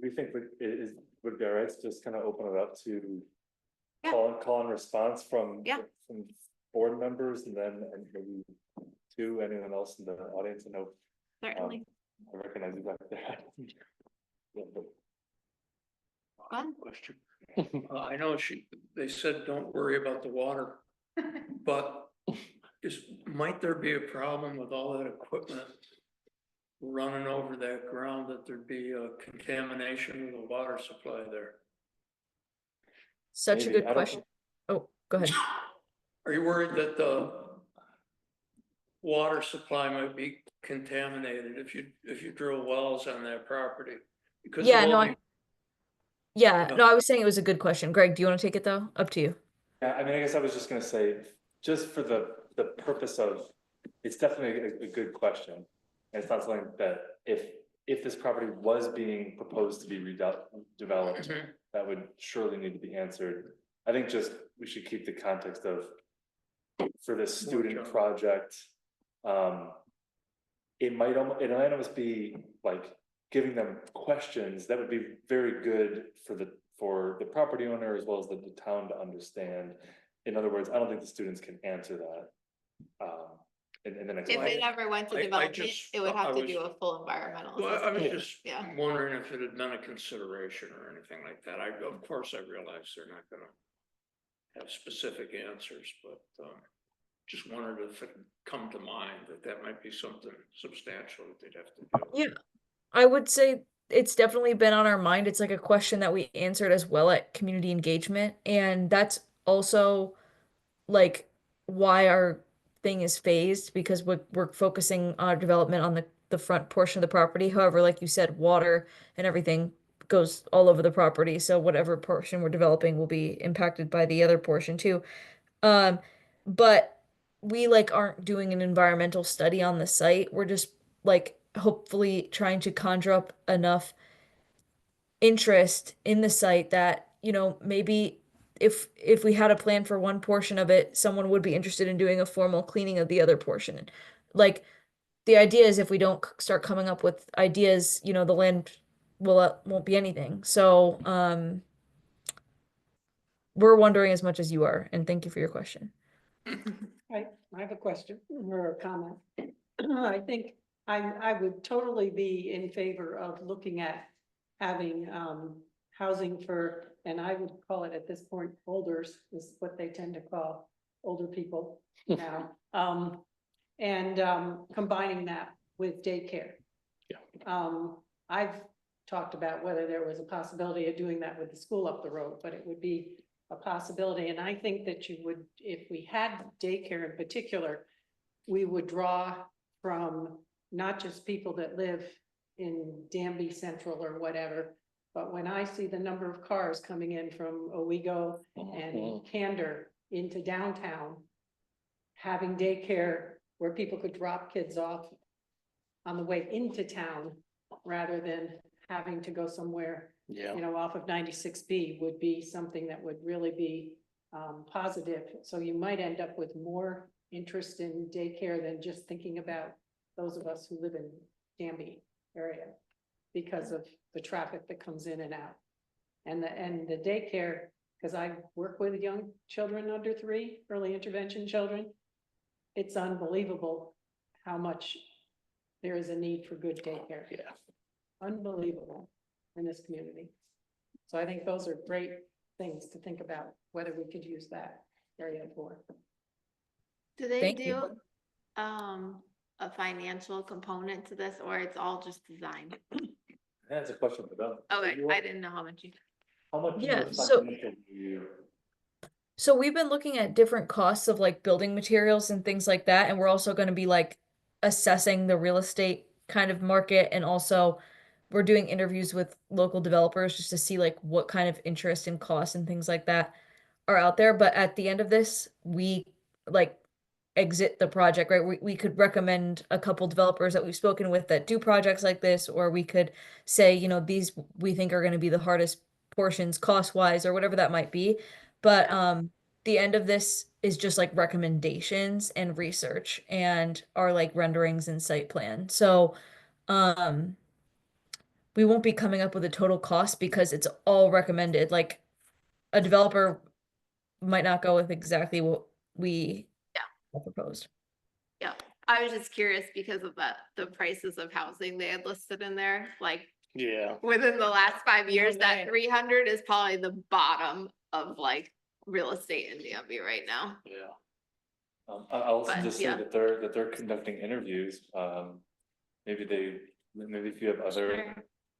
We think that it is, would be all right to just kind of open it up to Yeah. call and response from Yeah. from board members and then maybe to anyone else in the audience. I know Certainly. I recognize you back there. Yeah, but Fun. Question. I know they said, don't worry about the water, but might there be a problem with all that equipment running over that ground, that there'd be a contamination of the water supply there? Such a Maybe, good question. Oh, go ahead. Are you worried that the water supply might be contaminated if you drill wells on that property? Because Yeah, of no, all I was saying it was a good question. Greg, do you want to take it though? Up to you. Yeah, I mean, I guess I was just gonna say, just for the purpose of, it's definitely a good question. And it's not something that if this property was being proposed to be developed, Mhm. that would surely need to be answered. I think just we should keep the context of, for this student general. project, it might almost be like giving them questions that would be very good for the property owner as well as the town to understand. In other words, I don't think the students can answer that. in the next. If slide. it ever went to I development, just- it would I have to was- do a full environmental. Well, I was assessment. just Yeah. wondering if it had been a consideration or anything like that. Of course, I realize they're not gonna have specific answers, but, just wondered if it had come to mind that that might be something substantial that they'd have to deal with. Yeah, I would say it's definitely been on our mind. It's like a question that we answered as well at community engagement. And that's also like why our thing is phased because we're focusing our development on the front portion of the property. However, like you said, water and everything goes all over the property. So whatever portion we're developing will be impacted by the other portion too. But we like aren't doing an environmental study on the site. We're just like hopefully trying to conjure up enough interest in the site that, you know, maybe if we had a plan for one portion of it, someone would be interested in doing a formal cleaning of the other portion. Like the idea is if we don't start coming up with ideas, you know, the land won't be anything. So, we're wondering as much as you are, and thank you for your question. I have a question or a comment. I think I would totally be in favor of looking at having, housing for, and I would call it at this point, olders is what they tend to call older people now. Combining that with daycare. I've talked about whether there was a possibility of doing that with the school up the road, but it would be a possibility. And I think that you would, if we had daycare in particular, we would draw from not just people that live in Danby Central or whatever, but when I see the number of cars coming in from Owego and Candor into downtown, having daycare where people could drop kids off on the way into town rather than having to go somewhere, Yeah. you know, off of 96B would be something that would really be positive. So you might end up with more interest in daycare than just thinking about those of us who live in Danby area because of the traffic that comes in and out. And the daycare, because I work with young children under 3, early intervention children, it's unbelievable how much there is a need for good daycare. Yeah. Unbelievable in this community. So I think those are great things to think about, whether we could use that area for. Do they Thank do you. a financial component to this, or it's all just design? That's a question for them. Okay, You I want- didn't know how much you. How much? Yeah, more so- financial do you? So we've been looking at different costs of like building materials and things like that, and we're also going to be like assessing the real estate kind of market, and also we're doing interviews with local developers just to see like what kind of interest and costs and things like that are out there. But at the end of this, we like exit the project, right? We could recommend a couple developers that we've spoken with that do projects like this, or we could say, you know, these we think are going to be the hardest portions cost wise or whatever that might be. But the end of this is just like recommendations and research and our like renderings and site plan. So we won't be coming up with a total cost because it's all recommended. Like a developer might not go with exactly what we have proposed. Yeah, I was just curious because of the prices of housing they had listed in there, like Yeah. within the last 5 years, that Right. 300 is probably the bottom of like real estate in Danby right now. Yeah. I'll also But, just say yeah. that they're conducting interviews. Maybe if you have other Sure.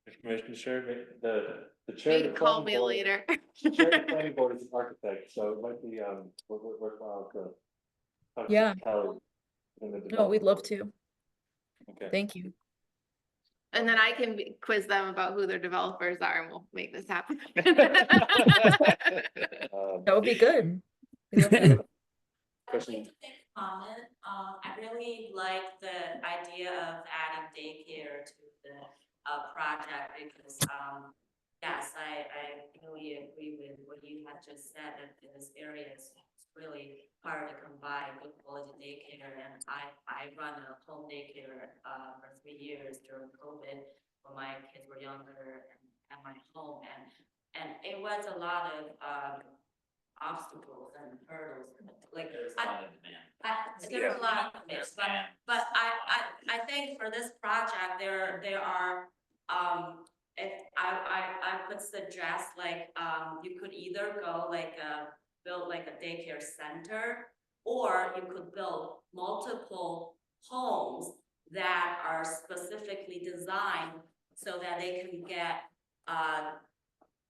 information to share, the chair of You the call planning me board. later. The chair of the planning board is an architect, so it might be worthwhile to talk to Yeah. Kelly in the No, we'd development love board. to. Okay. Thank you. And then I can quiz them about who their developers are and we'll make this happen. That would be good. We love that. Question. Comment, I really like the idea of adding daycare to the, project because, yes, I really agree with what you had just said, that in this area it's really hard to come by good quality daycare, and I run a home daycare, for 3 years during COVID when my kids were younger and at my home, and it was a lot of, obstacles and hurdles, like, There's a lot of demand. there's a lot of things, but I think for this project, there are, if I would suggest like, you could either go like, build like a daycare center, or you could build multiple homes that are specifically designed so that they can get,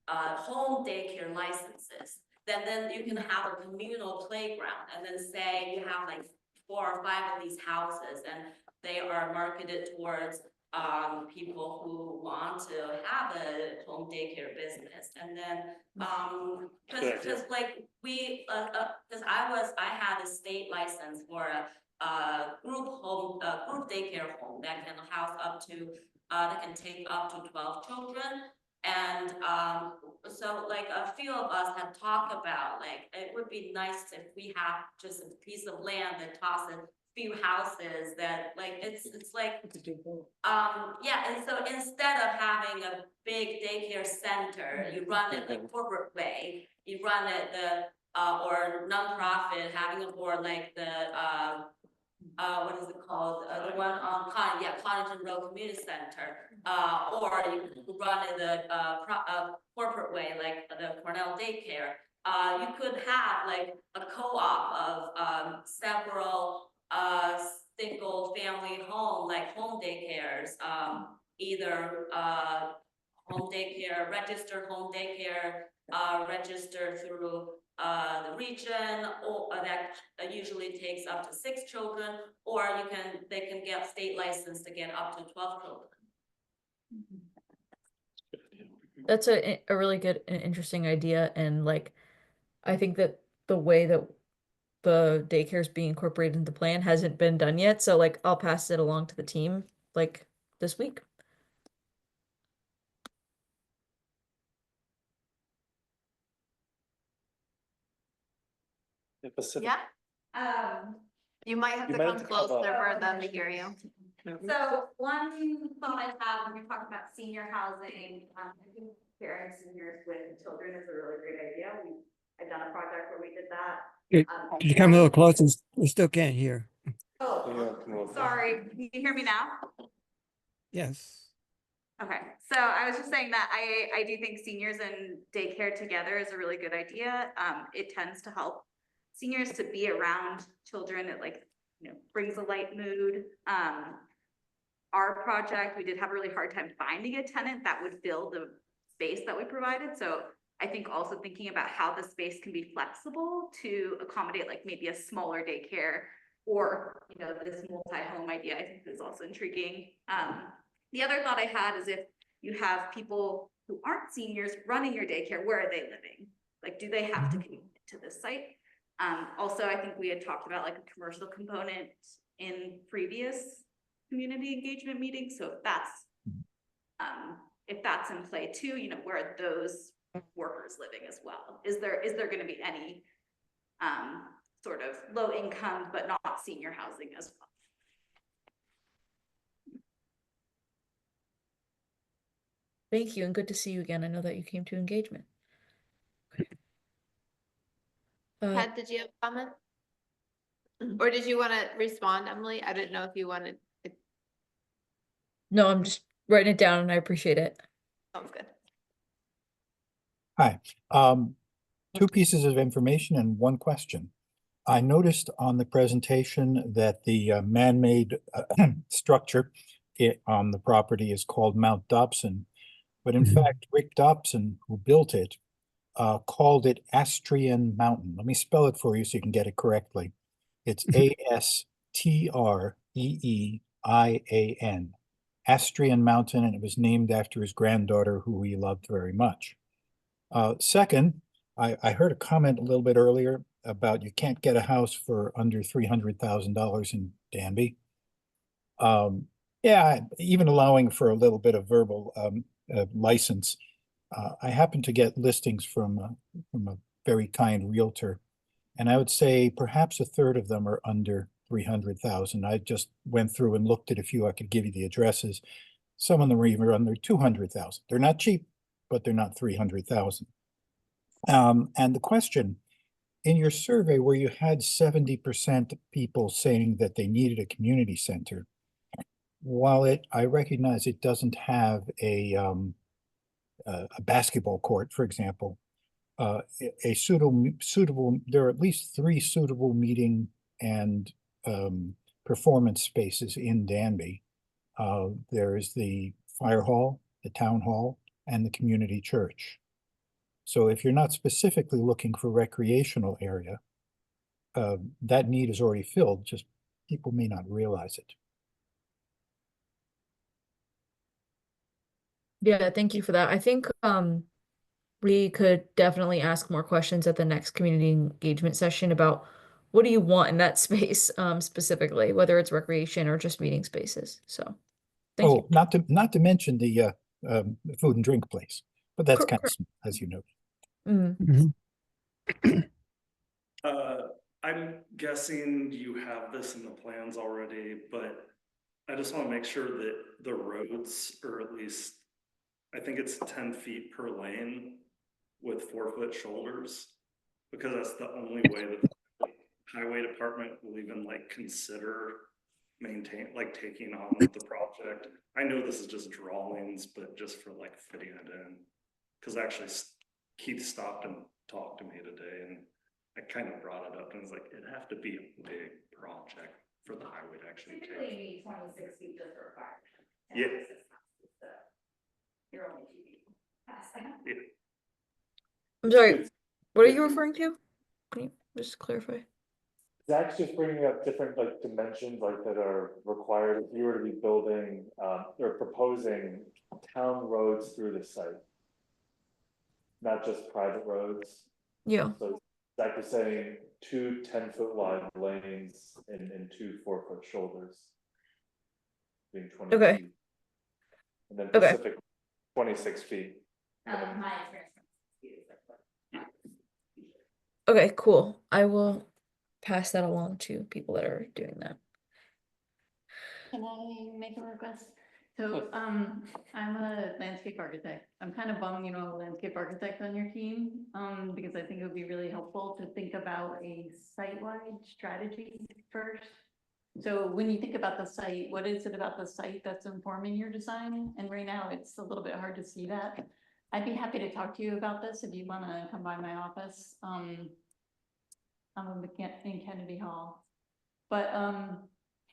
home daycare licenses. Then you can have a communal playground, and then say you have like 4 or 5 of these houses, and they are marketed towards people who want to have a home daycare business. And then cause like we cause I had a state license for a group home, group daycare home that can house up to that can take up to 12 children. And so like a few of us have talked about, like, it would be nice if we have just a piece of land that tosses a few houses that, like, it's like, yeah, and so instead of having a big daycare center, you run it the corporate way, you run it the or nonprofit, having a board like the what is it called? The one on Connington Road Community Center. Or you could run it the corporate way, like the Cornell Daycare. You could have like a co-op of several single family home, like home daycares, either home daycare, registered home daycare, registered through the region, or that usually takes up to 6 children, or they can get state license to get up to 12 children. That's a really good and interesting idea, and like I think that the way that the daycare is being incorporated into the plan hasn't been done yet, so like I'll pass it along to the team like this week. Yeah. You might have You to might have come to come closer up. for them to hear you. So one thought I have when you're talking about senior housing, I think pairing seniors with children is a really great idea. I've done a project where we did that. Could you come a little closer? We still can't hear. Oh, sorry. Can you hear me now? Yes. Okay, so I was just saying that I do think seniors and daycare together is a really good idea. It tends to help seniors to be around children. It like, brings a light mood. Our project, we did have a really hard time finding a tenant that would fill the space that we provided. So I think also thinking about how the space can be flexible to accommodate like maybe a smaller daycare or, this multi-home idea, I think is also intriguing. The other thought I had is if you have people who aren't seniors running your daycare, where are they living? Like, do they have to commute to this site? Also, I think we had talked about like a commercial component in previous community engagement meetings. So if that's in play too, where are those workers living as well? Is there going to be any sort of low income but not senior housing as well? Thank you, and good to see you again. I know that you came to engagement. Pat, did you have a comment? Or did you want to respond, Emily? I didn't know if you wanted. No, I'm just writing it down and I appreciate it. Sounds good. Hi, 2 pieces of information and 1 question. I noticed on the presentation that the man-made structure on the property is called Mount Dobson, but in fact, Rick Dobson, who built it, called it Astrian Mountain. Let me spell it for you so you can get it correctly. It's Astriean, Astrian Mountain, and it was named after his granddaughter, who he loved very much. Second, I heard a comment a little bit earlier about you can't get a house for under $300,000 in Danby. Yeah, even allowing for a little bit of verbal license. I happen to get listings from a very kind realtor, and I would say perhaps a third of them are under 300,000. I just went through and looked at a few. I could give you the addresses. Some of them are even under 200,000. They're not cheap, but they're not 300,000. And the question in your survey where you had 70% people saying that they needed a community center, while I recognize it doesn't have a basketball court, for example, a suitable, there are at least 3 suitable meeting and performance spaces in Danby. There is the fire hall, the town hall, and the community church. So if you're not specifically looking for recreational area, that need is already filled, just people may not realize it. Yeah, thank you for that. I think we could definitely ask more questions at the next community engagement session about what do you want in that space specifically, whether it's recreation or just meeting spaces. So thank you. Not to mention the food and drink place, but that's kind of Correct. small, as you know. Mm. I'm guessing you have this in the plans already, but I just want to make sure that the roads are at least, I think it's 10 feet per lane with 4-foot shoulders, because that's the only way that the highway department will even like consider taking on the project. I know this is just drawings, but just for like fitting it in, because actually Keith stopped and talked to me today, and I kind of brought it up and was like, it'd have to be a big project for the highway to actually take. Typically 26 feet just for fire. Yeah. You're only 2 feet past that. Yeah. I'm sorry, what are you referring to? Can you just clarify? Zach's just bringing up different like dimensions like that are required if you were to be building or proposing town roads through the site. Not just private roads. Yeah. So Zach was saying 2 10-foot wide lanes and 2 4-foot shoulders. Being 20 Okay. feet. And then Okay. Pacific 26 feet. My experience is like Okay, cool. I will pass that along to people that are doing that. Can I make a request? So, I'm a landscape architect. I'm kind of bummed you don't have a landscape architect on your team, because I think it would be really helpful to think about a site-wide strategy first. So when you think about the site, what is it about the site that's informing your design? And right now, it's a little bit hard to see that. I'd be happy to talk to you about this if you want to come by my office. I'm in Kennedy Hall. But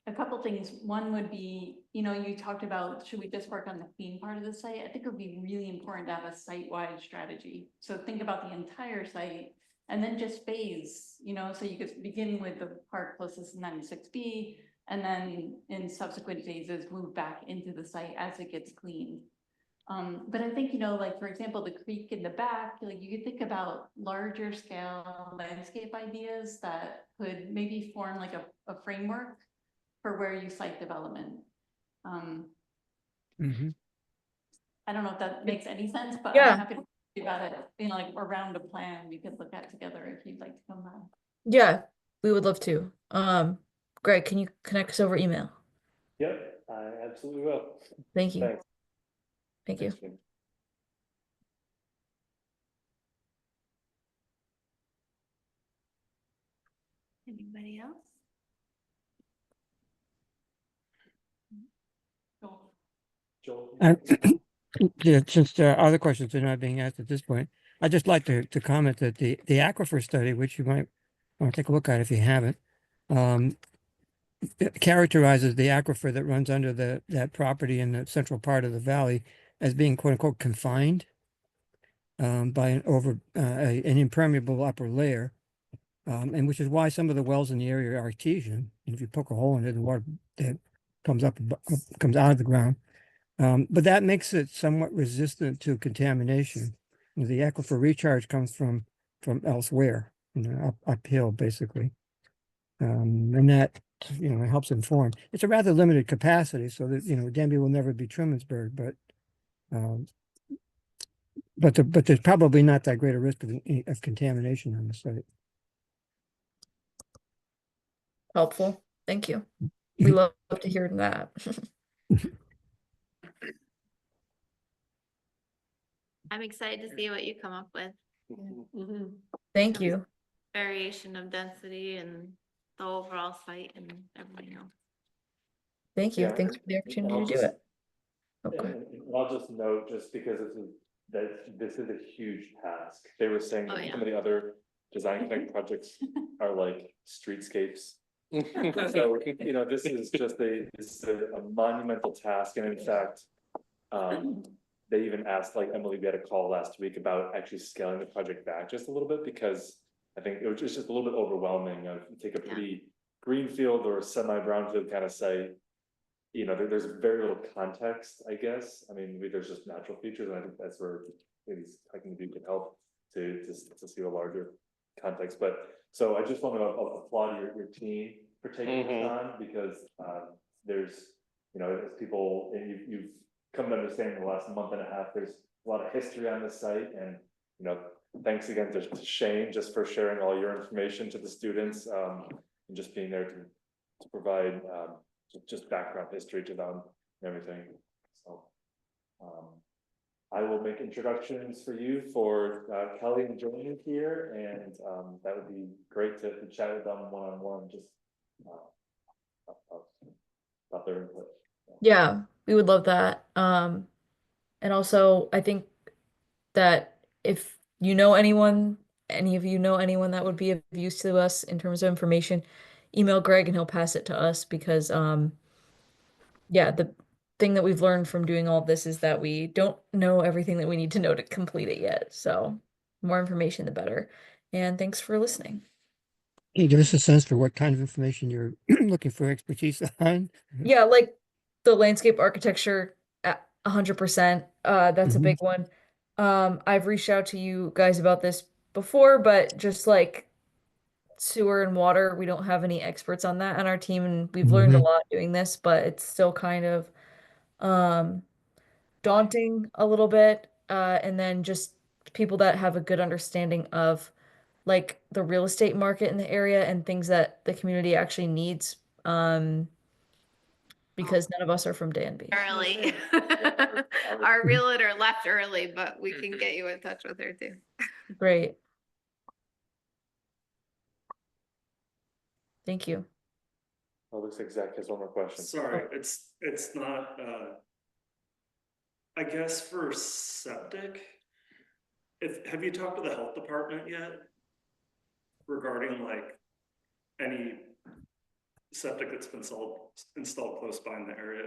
a couple things. One would be, you talked about, should we just work on the clean part of the site? I think it would be really important to have a site-wide strategy. So think about the entire site and then just phase, so you could begin with the part closest to 96B and then in subsequent phases, move back into the site as it gets cleaned. But I think, like, for example, the creek in the back, like you could think about larger scale landscape ideas that could maybe form like a framework for where you site development. I don't know if that makes any sense, but Yeah. I'm happy to talk to you about it, like around a plan we could look at together if you'd like to come by. Yeah, we would love to. Greg, can you connect us over email? Yep, I absolutely will. Thank you. Thanks. Thank you. Thanks, Jim. Anybody else? Joel? Yeah, since there are other questions that are not being asked at this point, I'd just like to comment that the aquifer study, which you might want to take a look at if you haven't, it characterizes the aquifer that runs under that property in the central part of the valley as being quote unquote confined by an impermeable upper layer, and which is why some of the wells in the area are artesian. And if you poke a hole in it, the water that comes comes out of the ground. But that makes it somewhat resistant to contamination. The aquifer recharge comes from elsewhere, uphill basically. And that, helps inform. It's a rather limited capacity, so that, Danby will never be Trumansburg, but there's probably not that great a risk of contamination on the site. Helpful. Thank you. We love to hear that. I'm excited to see what you come up with. Thank you. variation of density and the overall site and everything else. Thank you. Yeah, Thanks for the and opportunity I'll to do just- it. Okay. And I'll just note, just because this is a huge task. They were saying Oh, that yeah. some of the other design connect projects are like streetscapes. So, you know, this is a monumental task, and in fact, they even asked, like Emily, we had a call last week about actually scaling the project back just a little bit, because I think it was just a little bit overwhelming. You take a pretty greenfield or semi-brownfield kind of site, you know, there's very little context, I guess. I mean, there's just natural features, and I think that's where maybe Hiking View can help to see a larger context. But so I just want to applaud your team for taking this on, because there's, you know, as people, and you've come to understand in the last month and a half, there's a lot of history on the site, and you know, thanks again to Shane just for sharing all your information to the students, and just being there to provide just background history to them and everything. So I will make introductions for you for Kelly and joining here, and that would be great to chat with them one-on-one, just about their input. Yeah, we would love that. And also I think that if you know anyone, any of you know anyone that would be of use to us in terms of information, email Greg and he'll pass it to us, because yeah, the thing that we've learned from doing all this is that we don't know everything that we need to know to complete it yet. So more information, the better. And thanks for listening. Can you give us a sense for what kind of information you're looking for expertise on? Yeah, like the landscape architecture at 100%. That's a big one. I've reached out to you guys about this before, but just like sewer and water, we don't have any experts on that on our team, and we've learned a lot doing this, but it's still kind of daunting a little bit. And then just people that have a good understanding of like the real estate market in the area and things that the community actually needs. Because none of us are from Danby. Early. Our realtor left early, but we can get you in touch with her too. Great. Thank you. Oh, looks like Zach has one more question. Sorry, it's not, I guess for septic, have you talked to the health department yet? Regarding like any septic that's been installed close by in the area?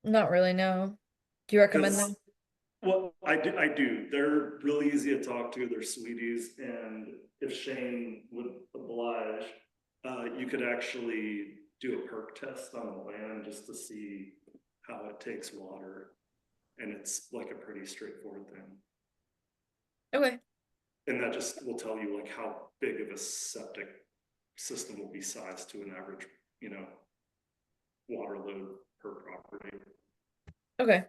Not really, no. Do you recommend them? Well, I do. They're really easy to talk to. They're sweeties, and if Shane would oblige, you could actually do a perk test on the land just to see how it takes water, and it's like a pretty straightforward thing. Okay. And that just will tell you like how big of a septic system will be sized to an average, you know, water load per property. Okay.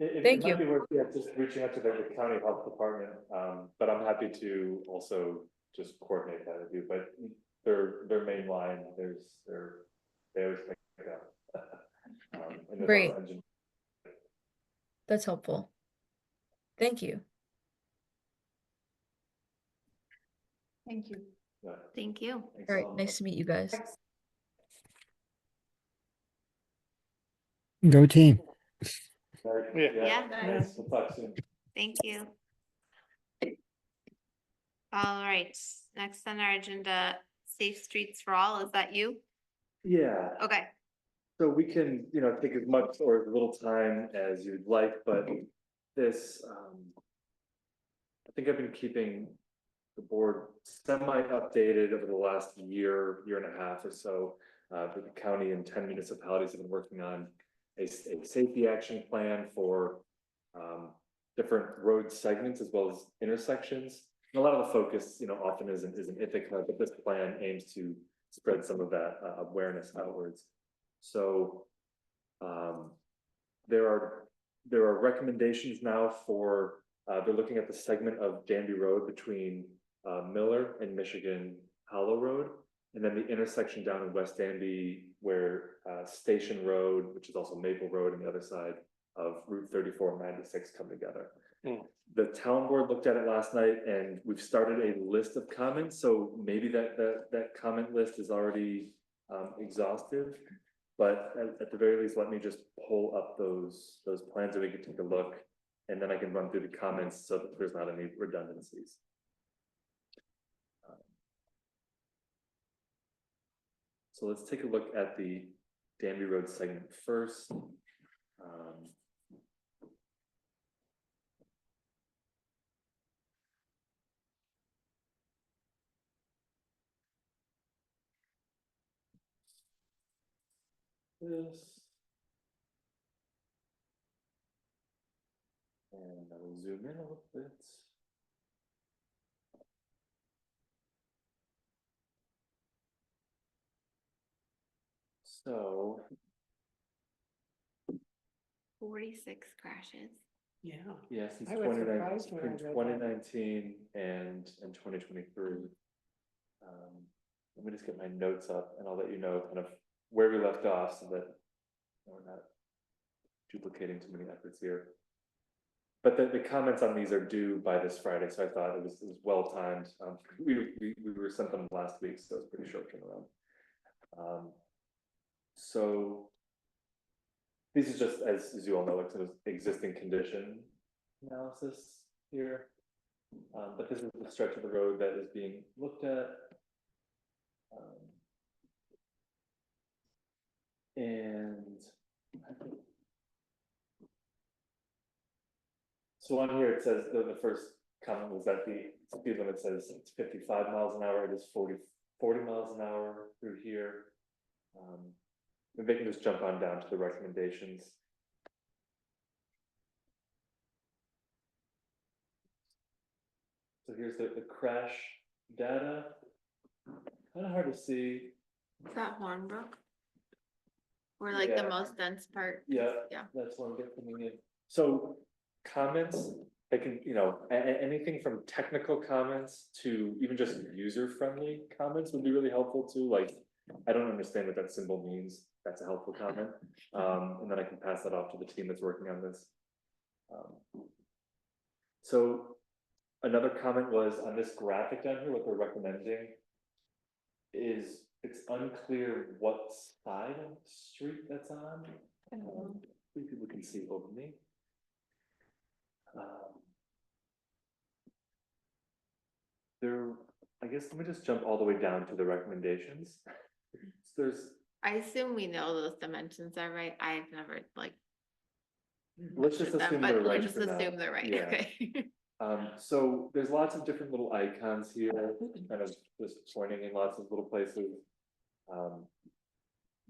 Thank It might be you. worth, yeah, just reaching out to the county health department, but I'm happy to also just coordinate that with you, but their main line, they always pick it up. And there's Great. also engine. That's helpful. Thank you. Thank you. Yeah. Thank you. Thanks All right. so much. Nice to meet you guys. Go team. Right, Yeah. Thanks. We'll talk soon. Thank you. All right, next on our agenda, Safe Streets for All, is that you? Yeah. Okay. So we can, you know, take as much or as little time as you'd like, but this, I think I've been keeping the board semi-updated over the last year and a half or so. The county and 10 municipalities have been working on a safety action plan for different road segments as well as intersections. And a lot of the focus, you know, often is in Ithaca, but this plan aims to spread some of that awareness outwards. So there are recommendations now for they're looking at the segment of Danby Road between Miller and Michigan Hollow Road, and then the intersection down in West Danby where Station Road, which is also Maple Road, and the other side of Route 34 and 96 come together. The town board looked at it last night and we've started a list of comments, so maybe that comment list is already exhaustive. But at the very least, let me just pull up those plans and we can take a look. And then I can run through the comments so that there's not any redundancies. So let's take a look at the Danby Road segment first. This. And I will zoom in a little bit. So 46 crashes. Yeah. yeah, since I was surprised when I read that. 2019 and 2023. Let me just get my notes up and I'll let you know kind of where we left off so that we're not duplicating too many efforts here. But the comments on these are due by this Friday, so I thought it was well timed. We were sent them last week, so it's pretty short turnaround. So this is just, as you all know, like sort of existing condition analysis here. But this is the stretch of the road that is being looked at. And so on here it says the first comment was that the speed limit says it's 55 miles an hour. It is 40 miles an hour through here. Maybe I can just jump on down to the recommendations. So here's the crash data. Kind of hard to see. Is that Hornbrook? Or like the Yeah. most dense part? Yeah, Yeah. that's one get coming in. So comments, I can, anything from technical comments to even just user-friendly comments would be really helpful too. Like, I don't understand what that symbol means. That's a helpful comment. And then I can pass that off to the team that's working on this. So another comment was on this graphic down here, what they're recommending is it's unclear what side of the street that's on. People can see over me. I guess, let me just jump all the way down to the recommendations. I assume we know those dimensions are right. I've never like. Let's just measured them, assume but they're we'll right just for now. assume they're right, Yeah. okay. So there's lots of different little icons here, kind of just pointing in lots of little places.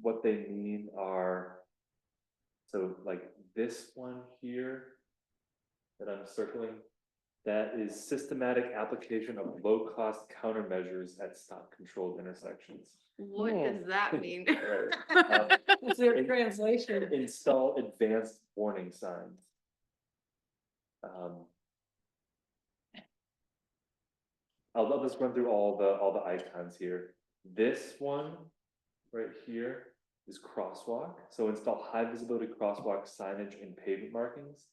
What they mean are, so like this one here that I'm circling, that is systematic application of low-cost countermeasures at stop-controlled intersections. What does that mean? Is there a translation? Install advanced warning signs. I'll just run through all the icons here. This one right here is crosswalk. So install high visibility crosswalk signage and pavement markings.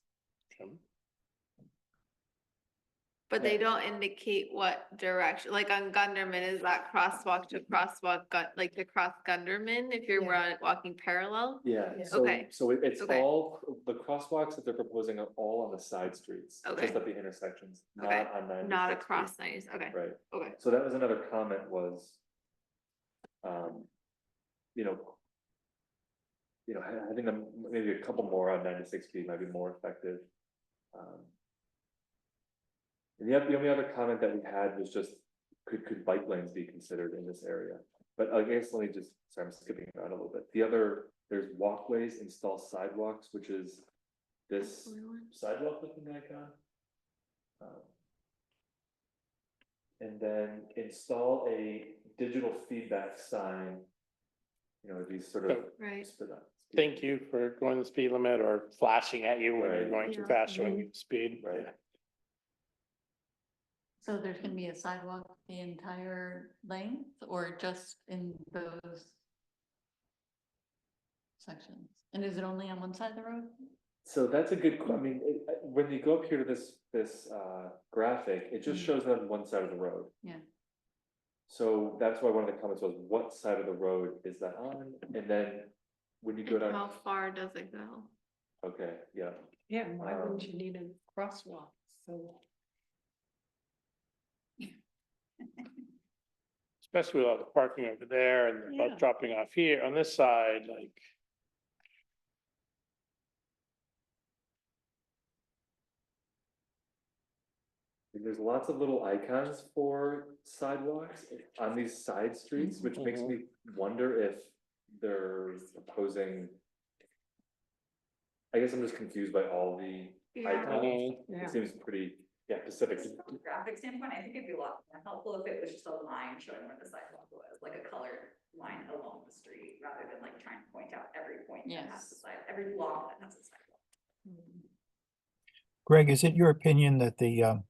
But they don't indicate what direction, like on Gunderman, is that crosswalk to crosswalk, like to cross Gunderman if you're walking parallel? Yeah, Yeah. so Okay. it's Okay. all the crosswalks that they're proposing are all on the side streets, Okay. just at the intersections, Okay. not on 96. Not across 90s, okay. Right. Okay. So that was another comment was, having them maybe a couple more on 96B might be more effective. And the only other comment that we had was just, could bike lanes be considered in this area? But I guess let me just, sorry, I'm skipping around a little bit. There's walkways, install sidewalks, which is this sidewalk looking icon. And then install a digital feedback sign, these sort of. Right. Thank you for going the speed limit or flashing at you when you're Right. going too Yeah. fast, showing you the speed. Right. So there's gonna be a sidewalk the entire length or just in those sections? And is it only on one side of the road? So that's a good, I mean, when you go up here to this graphic, it just shows on one side of the road. Yeah. So that's why one of the comments was, what side of the road is that on? And then when you go And down, how far does it go? okay, yeah. Yeah, and why wouldn't you need a crosswalk? So. Especially with all the parking over there and the Yeah. bus dropping off here on this side, like. There's lots of little icons for sidewalks on these side streets, which makes me wonder if they're proposing. I guess I'm just confused by all the icons. Yeah. It seems pretty, specific. From a graphic standpoint, I think it'd be a lot more helpful if it was just a line showing where the sidewalk was, like a colored line along the street, rather than like trying to point out every point that has the side, every block that has a sidewalk. Greg, is it your opinion that the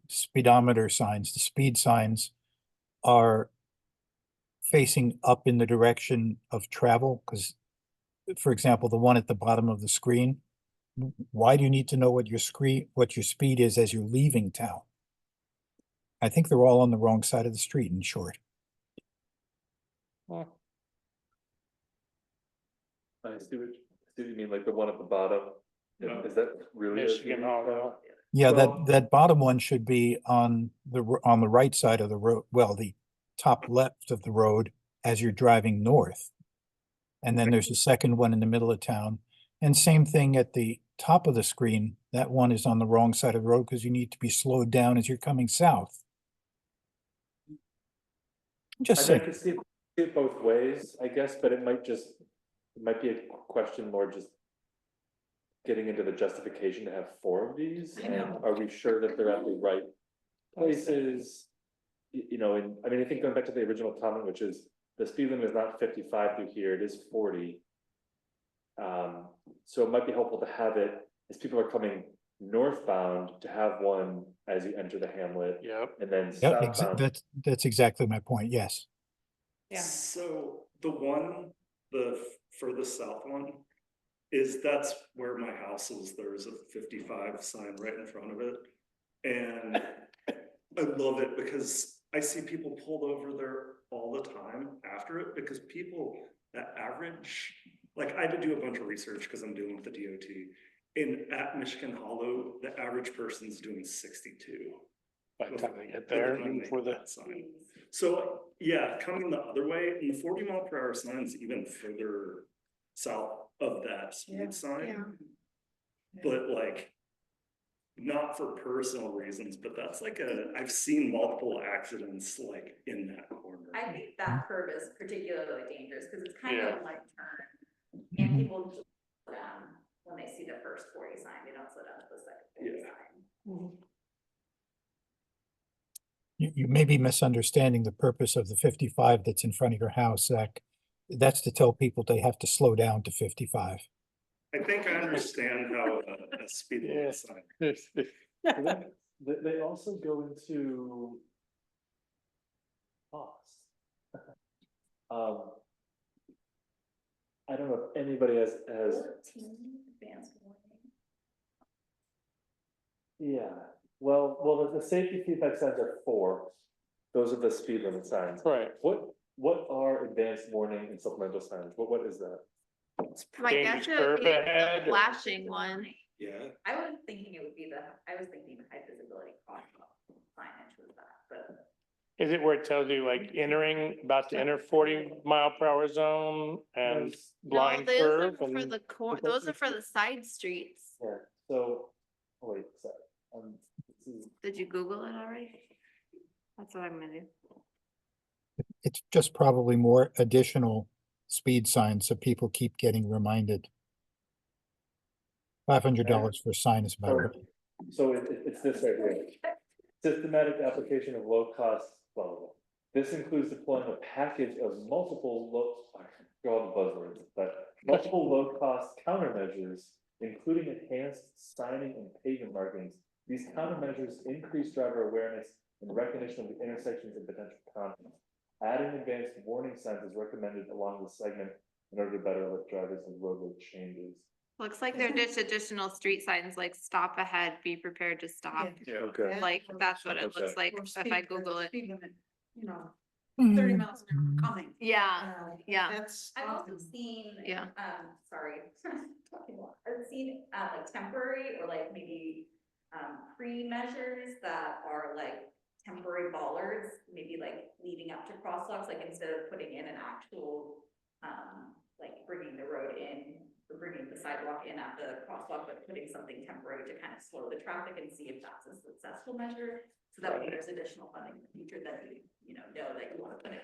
speedometer signs, the speed signs are facing up in the direction of travel? Because, for example, the one at the bottom of the screen, why do you need to know what your speed is as you're leaving town? I think they're all on the wrong side of the street, in short. I see what you mean, like the one at the bottom. Is that really? Michigan Hollow. Yeah, Well- that bottom one should be on the right side of the road, well, the top left of the road as you're driving north. And then there's a second one in the middle of town. And same thing at the top of the screen, that one is on the wrong side of the road because you need to be slowed down as you're coming south. Just I mean, I saying. can see it both ways, I guess, but it might be a question more just getting into the justification to have 4 of these, and are we sure that they're at the right places? You know, and I mean, I think going back to the original comment, which is the speed limit is not 55 through here, it is 40. So it might be helpful to have it as people are coming northbound to have one as you enter the hamlet. Yep. And then Yeah, southbound. that's exactly my point, yes. Yeah. So the furthest south one, that's where my house is. There's a 55 sign right in front of it. And I love it because I see people pulled over there all the time after it, because people that average, like I had to do a bunch of research because I'm dealing with the DOT. And at Michigan Hollow, the average person's doing 62. By the time they get there, for the sign. So yeah, coming the other way, and the 40-mile-per-hour sign is even further south of that speed sign. But like, not for personal reasons, but that's like I've seen multiple accidents like in that corner. I think that curve is particularly dangerous because it's kind of like turn, and people slow down when they see the first 40 sign, they don't slow down to the second 40 sign. You may be misunderstanding the purpose of the 55 that's in front of your house, Zach. That's to tell people they have to slow down to 55. I think I understand how a speed limit sign. They also go into cost. I don't know if anybody has 14 advanced warning. Yeah, well, the safety feedback signs are 4. Those are the speed limit signs. right. What are advanced warning and supplemental signs? What is that? My guess Dangerous it would curve be the ahead or- flashing one. Yeah. I was thinking the high visibility crosswalk signage was that, but. Is it where it tells you like entering, about to enter 40-mile-per-hour zone and blind No, those curve? are for and- the those are for the side streets. Yeah, so, wait, sorry, this is. Did you Google it already? That's what I'm gonna do. It's just probably more additional speed signs so people keep getting reminded. $500 for a sign is about it. So it's this right here. Systematic application of low cost, blah, blah, blah. This includes deploying a package of multiple I forgot all the buzzwords, but multiple low cost countermeasures, including enhanced signing and pavement markings. These countermeasures increase driver awareness and recognition of the intersections and potential conflicts. Adding advanced warning signs is recommended along the segment in order to better alert drivers of roadway changes. Looks like they're just additional street signs like stop ahead, be prepared to stop. Yeah, okay. Like, that's what it Okay. looks like Or if speed- I Google it. speed limit, you know, Mm-hmm. 30 miles an hour coming. Yeah, yeah. That's. I've also seen. Yeah. Sorry. Talking a lot. I've seen, like temporary or like maybe, pre-measures that are like temporary bollards, maybe like leading up to crosswalks, like instead of putting in an actual, like bringing the road in, or bringing the sidewalk in at the crosswalk, but putting something temporary to kind of slow the traffic and see if that's a successful measure. So that when there's additional funding in the future, that you know that you want to put it.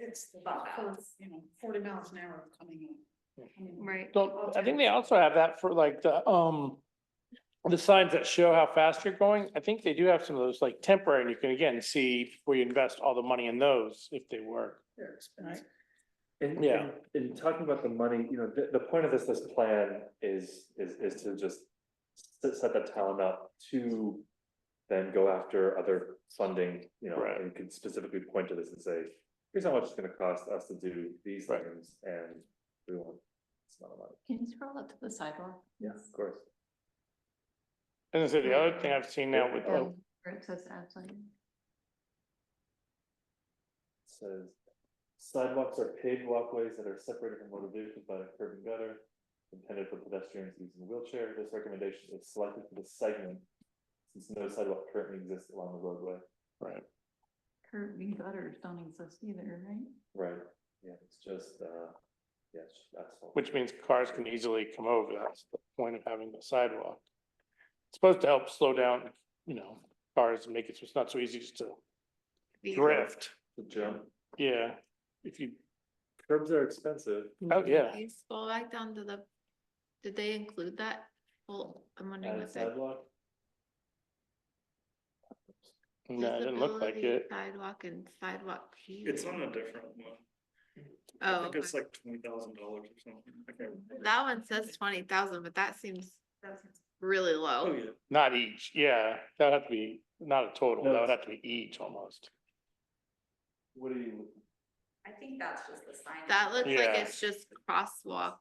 It's the Bump out. first, 40 miles an hour coming in. Right. So I think they also have that for like the signs that show how fast you're going. I think they do have some of those like temporary, and you can again see before you invest all the money in those if they work. They're expensive. And, Yeah. in talking about the money, you know, the point of this plan is to just set the town up to then go after other funding, you know, Right. and you could specifically point to this and say, here's how much it's gonna cost us to do these Right. things, and we want, it's not a lot. Can you scroll up to the sidewalk? Yeah, of course. And so the other thing I've seen now with, Where it says absolutely. It says sidewalks are paved walkways that are separated from motor vehicles by a curb and gutter, intended for pedestrians using a wheelchair. This recommendation is selected for the segment since no sidewalk currently exists along the roadway. right, Curb and gutters don't exist either, right? Right, yeah, it's just, yes, asphalt. which means cars can easily come over. That's the point of having the sidewalk. It's supposed to help slow down, you know, cars and make it so it's not so easy just to drift. The jump, Yeah, if you, curbs are expensive. oh, yeah. You scroll back down to the, did they include that? Well, I'm wondering Added what they. sidewalk, No, it didn't look like Visibility, it. Sidewalk and sidewalk. It's on a different one. I Oh, think it's okay. like $20,000 or something. I can't remember. That one says 20,000, but that seems really Oh, low. yeah. Not each, yeah, that would have to be, not a total, No, that would it's- have to be each almost. what do you, I think that's just the sign. That looks like Yeah. it's just crosswalk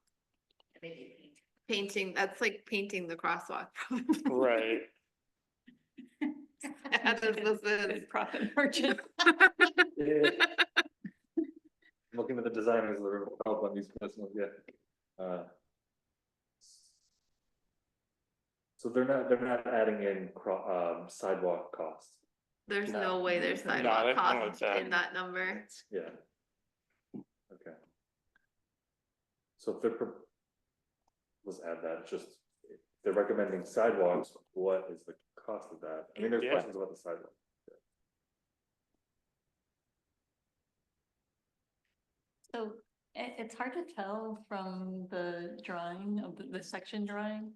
Maybe paint. painting. That's like painting the crosswalk. Right, That's what this is. Good profit margin. looking at the designers that are help on these questions, yeah. So they're not adding in sidewalk costs, There's No. no way there's No, sidewalk that- no, costs it's, in that number. yeah. Okay. So if they're, let's add that, just, if they're recommending sidewalks, what is the cost of that? I mean, there's Yeah. questions about the sidewalk. So it's hard to tell from the drawing of the section drawing,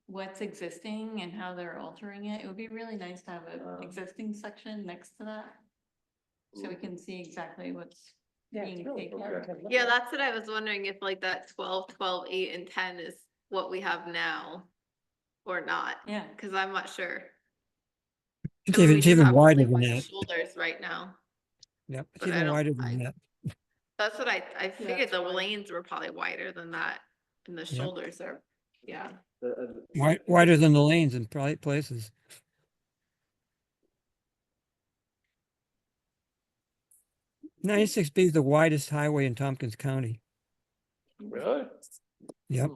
what's existing and how they're altering it. It would be really nice to have an existing section next to that. So we can see exactly what's Yeah, being it's really taken. hard to look Yeah, at. that's what I was wondering if like that 12, 12, 8 and 10 is what we have now or not, Yeah, cause I'm not sure. It's I mean, we even, it's do even have wider really than wide that. shoulders right now. Yep, it's but I even don't- wider than that. That's what I figured it's the wide. lanes were probably wider than that and the shoulders are, yeah. Wider than the lanes in probably places. 96B is the widest highway in Tompkins County. really? Yep.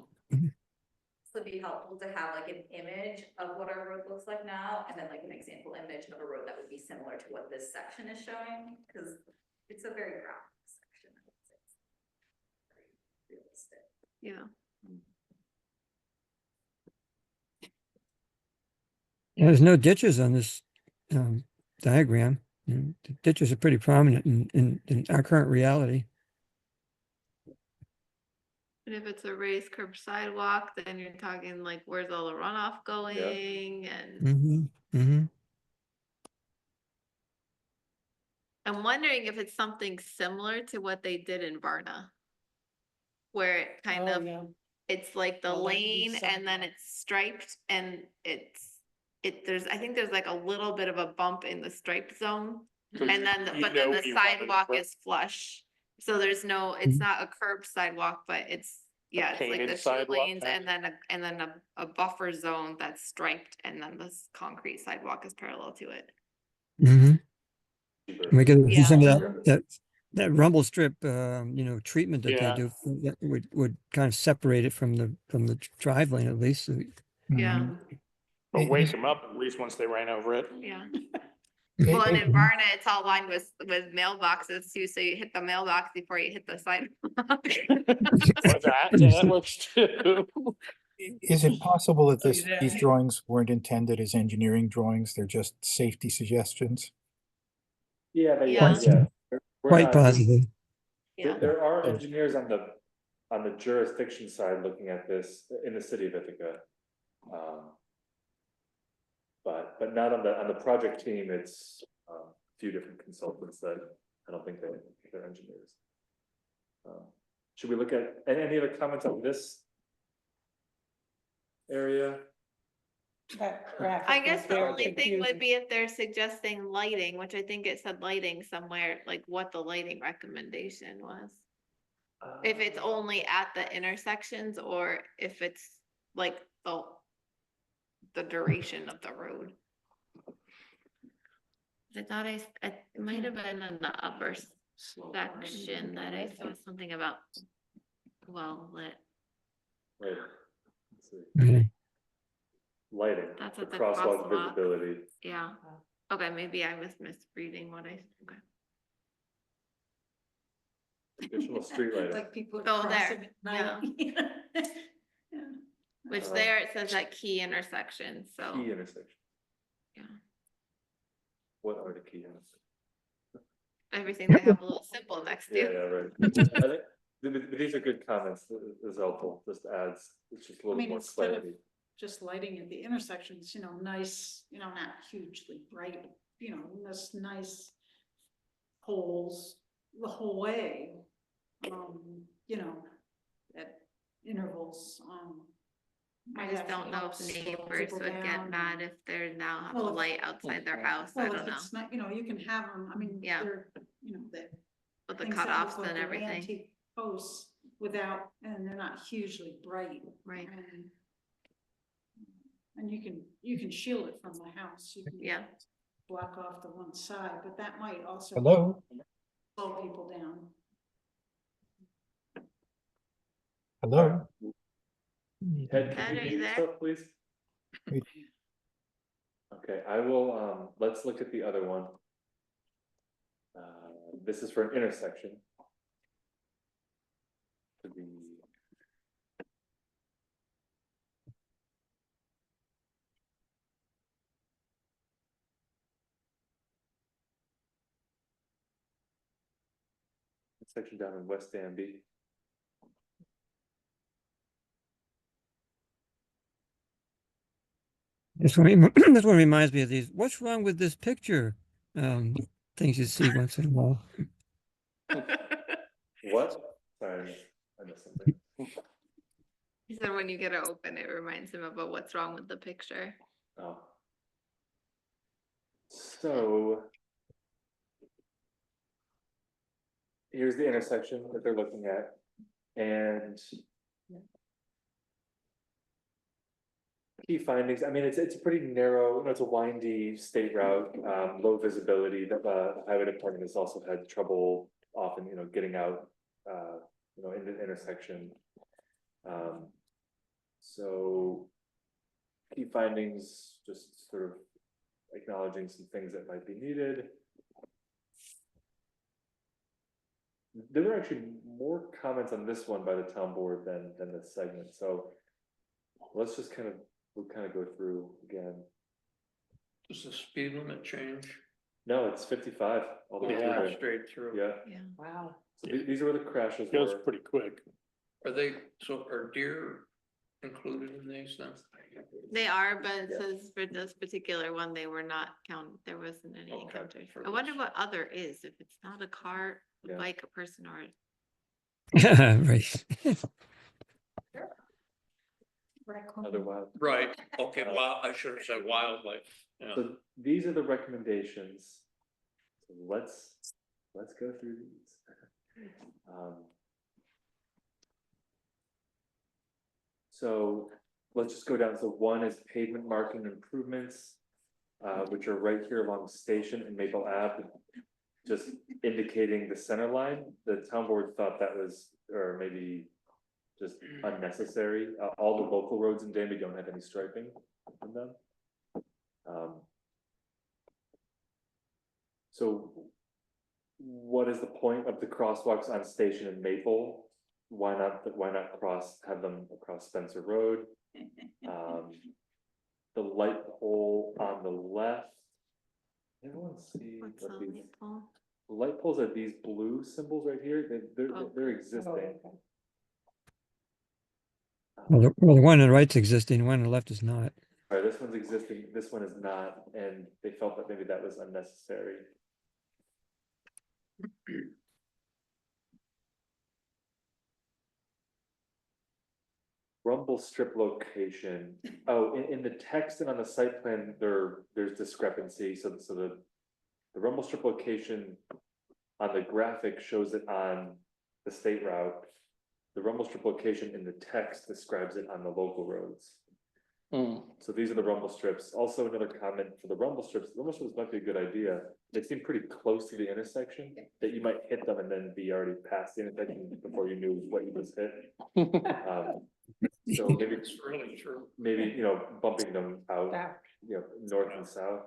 So it'd be helpful to have like an image of what our road looks like now, and then like an example image of a road that would be similar to what this section is showing, because it's a very graphic section. I would say. Very realistic. Yeah. Yeah, there's no ditches on this diagram. The ditches are pretty prominent in our current reality. And if it's a raised curb sidewalk, then you're talking like, where's all the runoff going? And Mm-hmm. Mm-hmm. I'm wondering if it's something similar to what they did in Varna. Where it kind Oh, of, yeah. it's like the Oh, that would be lane and then something. it's striped and I think there's like a little bit of a bump in the striped zone. So And then, you but know then the you wanted to sidewalk put- is flush. So there's no, it's not a curb sidewalk, but it's Yeah, it's like painted the two sidewalk lanes kind? and then a buffer zone that's striped and then this concrete sidewalk is parallel to it. Mm-hmm. We could do Yeah. some of that rumble strip, treatment that they Yeah. do that would kind of separate it from the drive lane at least. Yeah, Or wake Is- them up at least once they ran over it. yeah. it- Well, and it- in Varna, it's all lined with mailboxes too, so you hit the mailbox before you hit the sidewalk. Or that works too. Is it possible that Oh, yeah. these drawings weren't intended as engineering drawings? They're just safety suggestions? Yeah, they, Yeah. yeah. We're Quite not- possible. Yeah. There are engineers on the jurisdiction side looking at this in the city of Ithaca. But not on the project team, it's a few different consultants that I don't think they're engineers. Should we look at any other comments on this area? I guess the only thing would be if they're suggesting lighting, which I think it said lighting somewhere, like what the lighting recommendation was. If it's only at the intersections or if it's like the duration of the road. I thought it might have been in the upper section that I saw something about well lit. Wait, let's see. Okay. Lighting, That's the at the crosswalk crosswalk. visibility. Yeah. Okay, maybe I was misreading what I, okay. Additional street lighting. Like people Oh, crossing there, at night. Yeah. Which there it says at key intersection, so. Key intersection. Yeah. What are the key intersections? Everything they have a little symbol next Yeah, to. yeah, right. I think these are good comments. This is helpful. Just adds, it's just a little more Instead of clarity. just lighting at the intersections, nice, not hugely bright, this nice poles the whole way. At intervals, I might just actually don't know help if slow neighbors people would down. get mad if they're now have a Well, if- light outside their house, I Well, don't if know. it's not, you can have them, Yeah. they're, that. With the things that look cutoffs like and they're everything, antique posts without, and they're not hugely bright. right, And you can shield it from the house. You can yeah. block off the one side, but that might also. Hello? Slow people down. Hello? Ted, Ted, can are you you mute there? yourself, please? Okay, I will, let's look at the other one. This is for an intersection. To be. Section down in West Danby. That's what, that's what reminds me of these. What's wrong with this picture? Things you see once in a while. What? Sorry, I missed something. He said when you get it open, it reminds him about what's wrong with the picture. Oh. So. Here's the intersection that they're looking at, and. Key findings, I mean, it's a pretty narrow, it's a windy state route, low visibility, the highway department has also had trouble often, getting out, in the intersection. So. Key findings, just sort of acknowledging some things that might be needed. There were actually more comments on this one by the town board than this segment, so let's just we'll go through again. Does the speed limit change? No, it's 55 all the way Yeah. through. Straight through? Yeah, Yeah. Wow. so these are where the crashes Goes were. pretty quick. Are deer included in these then? They are, but it Yeah. says for this particular one, they were not counted, there wasn't any Okay. encounters. I wonder what other is, if it's not a car, a Yeah. bike, a person, or. Right. Otherwise, Right, okay, I should have said wildlife. Yeah. so these are the recommendations. So let's go through these. So let's just go down. So one is pavement marking improvements, which are right here along Station and Maple Ave, just indicating the center line. The town board thought that was, or maybe just unnecessary. All the local roads in Danby don't have any striping in them. So what is the point of the crosswalks on Station and Maple? Why not have them across Spencer Road? The light pole on the left. Everyone see What's what the these light pole? light poles are? These blue symbols right here. They're Oh. existing. Well, the one on the right's existing, the one on the left is not. All right, this one's existing. This one is not, and they felt that maybe that was unnecessary. Rumble strip location. Oh, in the text and on the site plan, there's discrepancy. So the rumble strip location on the graphic shows it on the state route. The rumble strip location in the text describes it on the local roads. So these are the rumble strips. Also, another comment for the rumble strips. Rumble strips might be a good idea. They seem pretty close to the intersection that you might hit them and then be already past the intersection before you knew what you just hit. So maybe It's really true. maybe, bumping them out, north and south.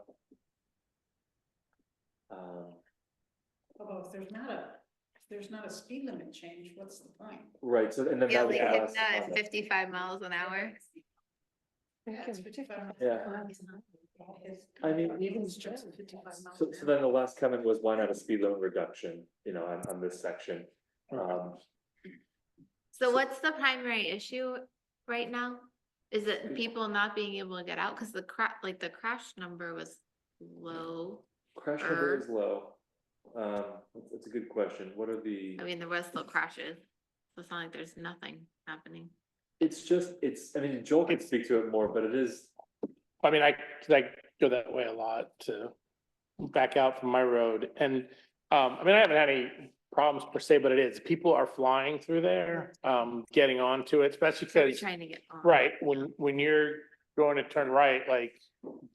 Although if there's not a speed limit change, what's the point? Right, so, and then Yeah, that was they the hit last that at comment. 55 miles an hour. Yeah. I mean, even, so then the last comment was, why not a speed limit reduction, on this section? So what's the primary issue right now? Is it people not being able to get out? Cause the crash number was low. Crash number is low. That's a good question. What are the? I mean, there was still crashes. So it's not like there's nothing happening. I mean, Joel can speak to it more, but it is. I mean, I go that way a lot to back out from my road and, I mean, I haven't had any problems per se, but it is, people are flying through there, getting onto it, especially because. Trying to get on. Right, when you're going to turn right, like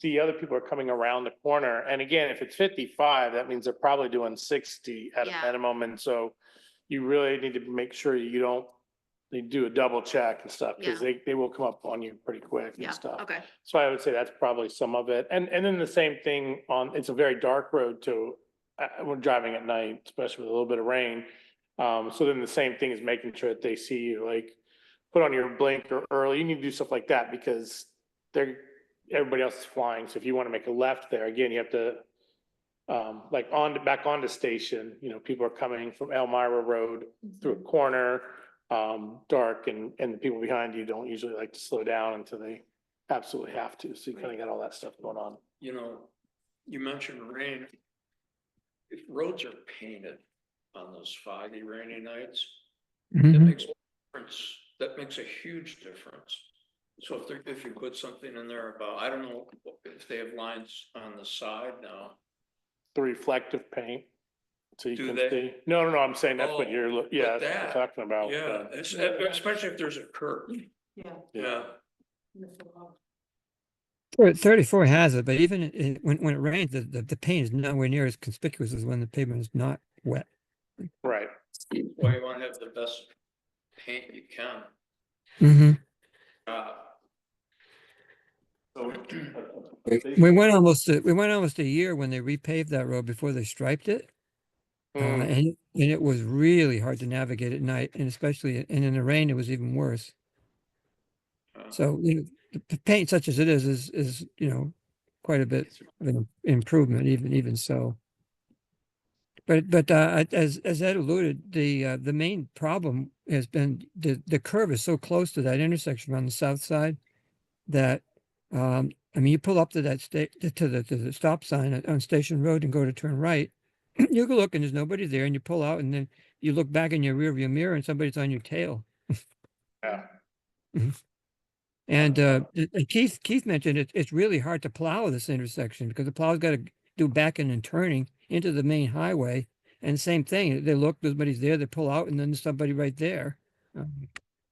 the other people are coming around the corner. And again, if it's 55, that means they're probably doing 60 at Yeah. a minimum. And so you really need to make sure they do a double check and stuff because they will come up on you pretty quick Yeah, and stuff. okay. So I would say that's probably some of it. And then the same thing it's a very dark road too. When driving at night, especially with a little bit of rain. So then the same thing is making sure that they see you, like put on your blinker early. You need to do stuff like that because everybody else is flying. So if you want to make a left there, again, you have to back onto Station, people are coming from Elmira Road through a corner, dark, and the people behind you don't usually like to slow down until they absolutely have to. So you kind of got all that stuff going on. You mentioned rain. If roads are painted on those foggy, rainy nights, that makes a difference. That makes a huge difference. So if you put something in there about, I don't know if they have lines on the side now. The reflective paint. So you Do can they? see. No, I'm saying that's what you're, But that's what you're talking about. Yeah, especially if there's a curve. Yeah. 34 has it, but even when it rains, the paint is nowhere near as conspicuous as when the pavement is not wet. Right. Well, you want to have the best paint you can. So, We went almost a year when they repaved that road before they striped it. And it was really hard to navigate at night, and especially in the rain, it was even worse. So the paint, such as it is quite a bit of an improvement, even so. But as Ed alluded, the main problem has been the curve is so close to that intersection on the south side that I mean, you pull up to that to the stop sign on Station Road and go to turn right. You go look and there's nobody there, and you pull out, and then you look back in your rearview mirror, and somebody's on your tail. Yeah. And Keith mentioned it's really hard to plow this intersection because the plow's got to do backing and turning into the main highway. And same thing, they look, nobody's there, they pull out, and then there's somebody right there.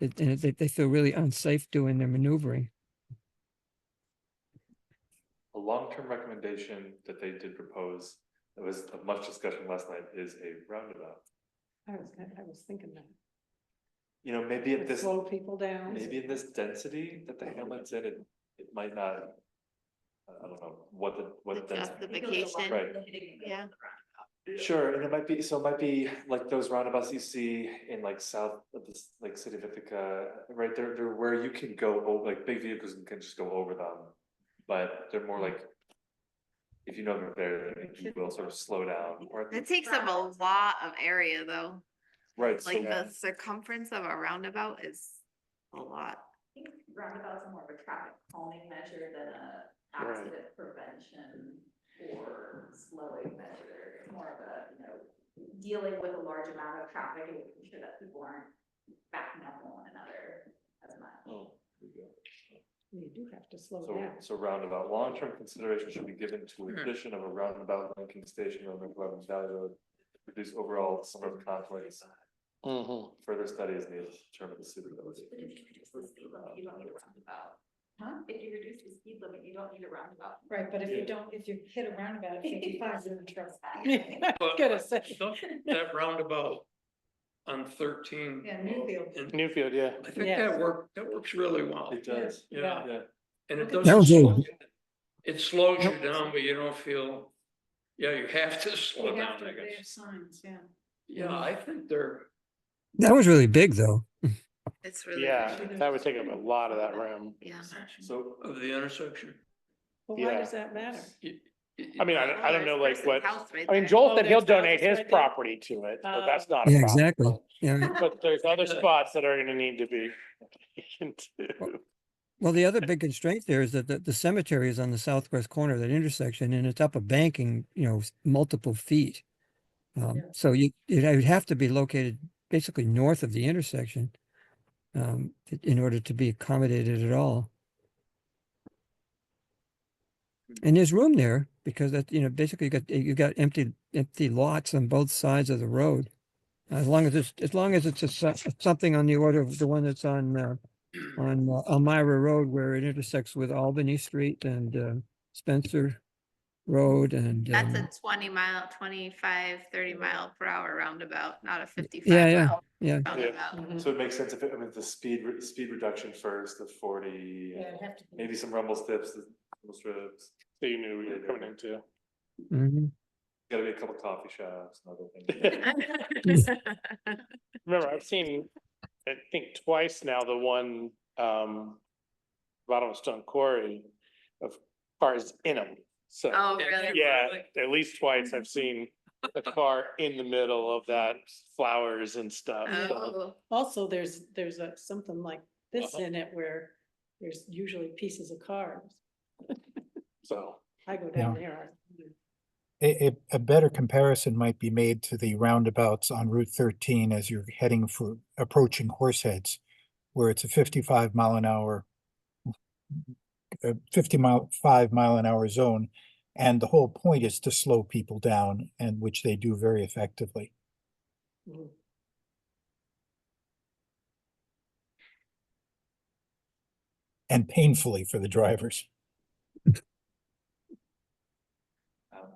And they feel really unsafe doing their maneuvering. A long-term recommendation that they did propose, that was of much discussion last night, is a roundabout. I was thinking that. You know, maybe at Would this, slow people down. maybe in this density that the hamlet's in, it might not. I don't know what the density. Justification, Right. yeah. Sure, and it might be, so it might be like those roundabouts you see in like south of this, like city of Ithaca, right? They're where you can go, like big vehicles can just go over them. But they're more like, if you know they're there, you will sort of slow down. Or It takes up a lot of area though. right, so Like the circumference of a roundabout is a lot. I think roundabouts are more of a traffic calming measure than a accident prevention or slowing measure. It's more of a, you know, dealing with a large amount of traffic and making sure that people aren't backing up on one another as much. oh, there we go. You do have to slow So, down. so roundabout, long-term consideration should be given to addition of a roundabout linking station on the Cleveland Valley Road. Reduce overall sort of conflicts. Further study is needed to determine the suitability. But if you reduce the speed limit, you don't need a roundabout. Huh? If you reduce the speed limit, you don't need a roundabout. Right, but if you don't, if you hit a roundabout at 55, you're in trouble. But Gonna say. that roundabout on 13. Yeah, Newfield. in- Newfield, yeah. I think Yes. that works really well. It does, Yeah, yeah. and it That doesn't was slow, a- it slows you down, but you don't feel, yeah, you have to slow You down, have to, I they have guess. signs, yeah. Yeah, I think they're, That was really big, though. It's really. Yeah, that would take up a lot of that room. Yeah. So, of the intersection. Well, why Yeah. does that matter? I mean, I don't know like what, I mean, Joel. Joel said he'll there's houses donate his right there? property to it, so that's not Yeah, a problem. exactly. Yeah. But there's other spots that are gonna need to be taken too. Well, the other big constraint there is that the cemetery is on the southwest corner of that intersection, and it's up a banking, multiple feet. So it would have to be located basically north of the intersection, in order to be accommodated at all. And there's room there because that, basically you got empty lots on both sides of the road. As long as it's something on the order of the one that's on Elmira Road, where it intersects with Albany Street and Spencer Road and That's a 25, 30 mile per hour roundabout, not a 55 yeah. roundabout. so it makes sense if it, I mean, the speed reduction first of 40, Yeah, it'd have to be. maybe some rumble strips, rumble strips. So you knew what you were coming into. Mhm. Gotta be a couple coffee shops and other things. Remember, I've seen, I think twice now, the one, bottom of Stone Quarry of cars in them. So, Oh, really? yeah, at least twice I've seen a car in the middle of that, flowers and stuff. So, Oh, Also, there's something like this in it where there's usually pieces of cars. so, I go down there. A better comparison might be made to the roundabouts on Route 13 as you're approaching Horseheads, where it's a 55 mile an hour, 5 mile an hour zone. And the whole point is to slow people down, and which they do very effectively. Mhm. And painfully for the drivers.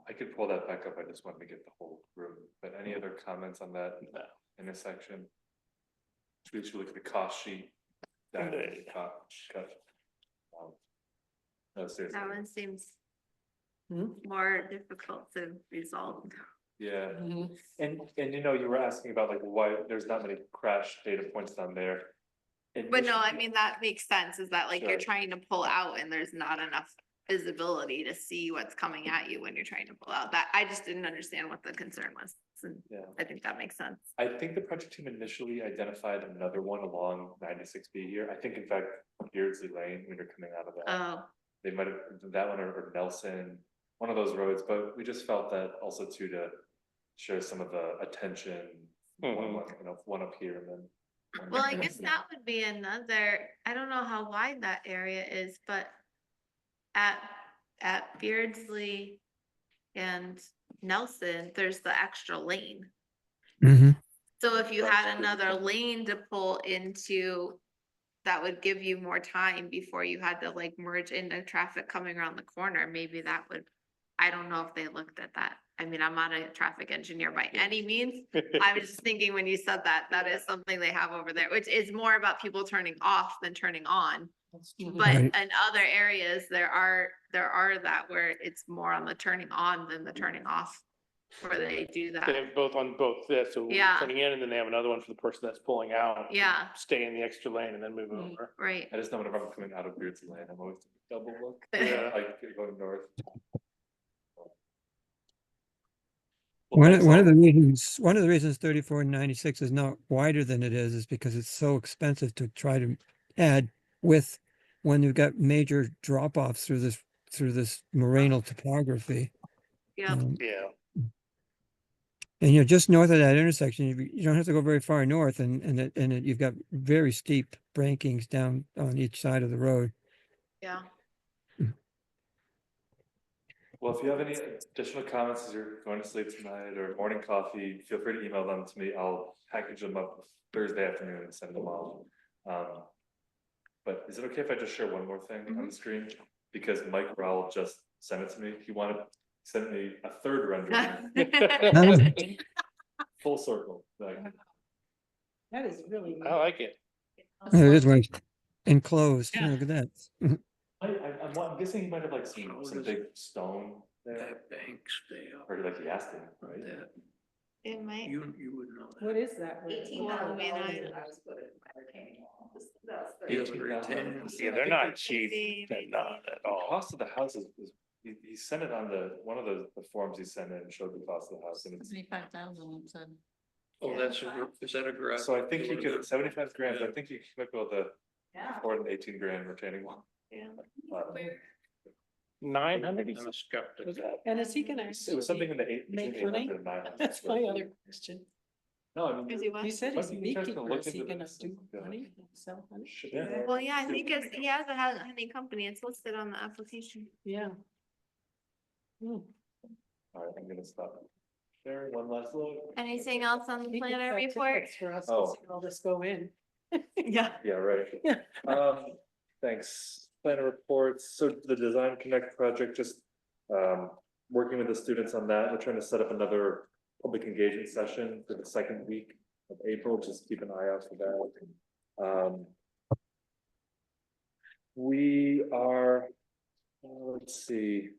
I could pull that back up, I just wanted to get the whole room, but any other comments on that intersection? We should look at the cost sheet. That cut. No, seriously, that one seems Hmm? more difficult to resolve. yeah, Mhm. and you were asking about like why there's not many crash data points on there. But no, I mean, that makes sense, is that like you're Sure. trying to pull out and there's not enough visibility to see what's coming at you when you're trying to pull out. That, I just didn't understand what the concern was. And Yeah. I think that makes sense. I think the project team initially identified another one along 96B here. I think in fact Beardsley Lane, when you're coming out of that. Oh, They might have, that one or Nelson, one of those roads, but we just felt that also too to share some of the attention. One up here and then. one well, I down guess there. that would be another, I don't know how wide that area is, but at Beardsley and Nelson, there's the extra lane. Mhm. So if you That's had pretty another cool. lane to pull into, that would give you more time before you had to like merge into traffic coming around the corner, maybe that would, I don't know if they looked at that. I mean, I'm not a traffic engineer by any means. I was just thinking when you said that, that is something they have over there, which is more about people turning off than turning on. But Right. in other areas, there are that where it's more on the turning on than the turning off. Where they do They that, have both on both this, so Yeah. turning in, and then they have another one for the person that's pulling out. Yeah. Stay in the extra lane and then move over. right? I just know whenever I'm coming out of Beardsley Lane, I'm always double look. Yeah. Like going north. One of the reasons 3496 is not wider than it is because it's so expensive to try to add width when you've got major drop offs through this morainal topography. Yeah. Yeah. And just north of that intersection, you don't have to go very far north, and you've got very steep bankings down on each side of the road. Yeah. Well, if you have any additional comments as you're going to sleep tonight or morning coffee, feel free to email them to me. I'll package them up Thursday afternoon and send them out. But is it okay if I just share one more thing on the screen? Because Mike Rowell just sent it to me. He sent me a third rendering. Full circle. Like, That is really. I like it. There it is, right enclosed. Yeah. Look at that. I'm guessing he might have like some big stone there. That bank stay up. Or like he asked him, right? That, It might. you would know that. What is that? $18,000. Yeah, but retain- Yeah, they're not cheap. They're not at The all. cost of the house is, he sent it on one of the forms he sent in and showed the cost of the house and it's. 75,000, it said. Oh, is that a garage? So I think you could, 75 grand, I think you might be able to afford an 18 grand retaining wall. Yeah. 900. I'm a skeptic. And is he gonna? It was something in the eight. Make between money? 800 and 900. That's my other question. No, I mean. Is he what? You said he's a Must be interesting to beekeeper, look is he into gonna this do and, yeah. honey, sell honey? Yeah. Well, yeah, I think he has a honey company. It's listed on the application. Yeah. All right, I'm gonna stop. Sharing one last look. Anything else on the He could planner sell report? tickets for us to Oh. see all this go in. Yeah. Yeah, right. Thanks. Planner reports. So the Design Connect project, just working with the students on that. We're trying to set up another public engagement session for the second week of April. Just keep an eye out for that. We are, let's see.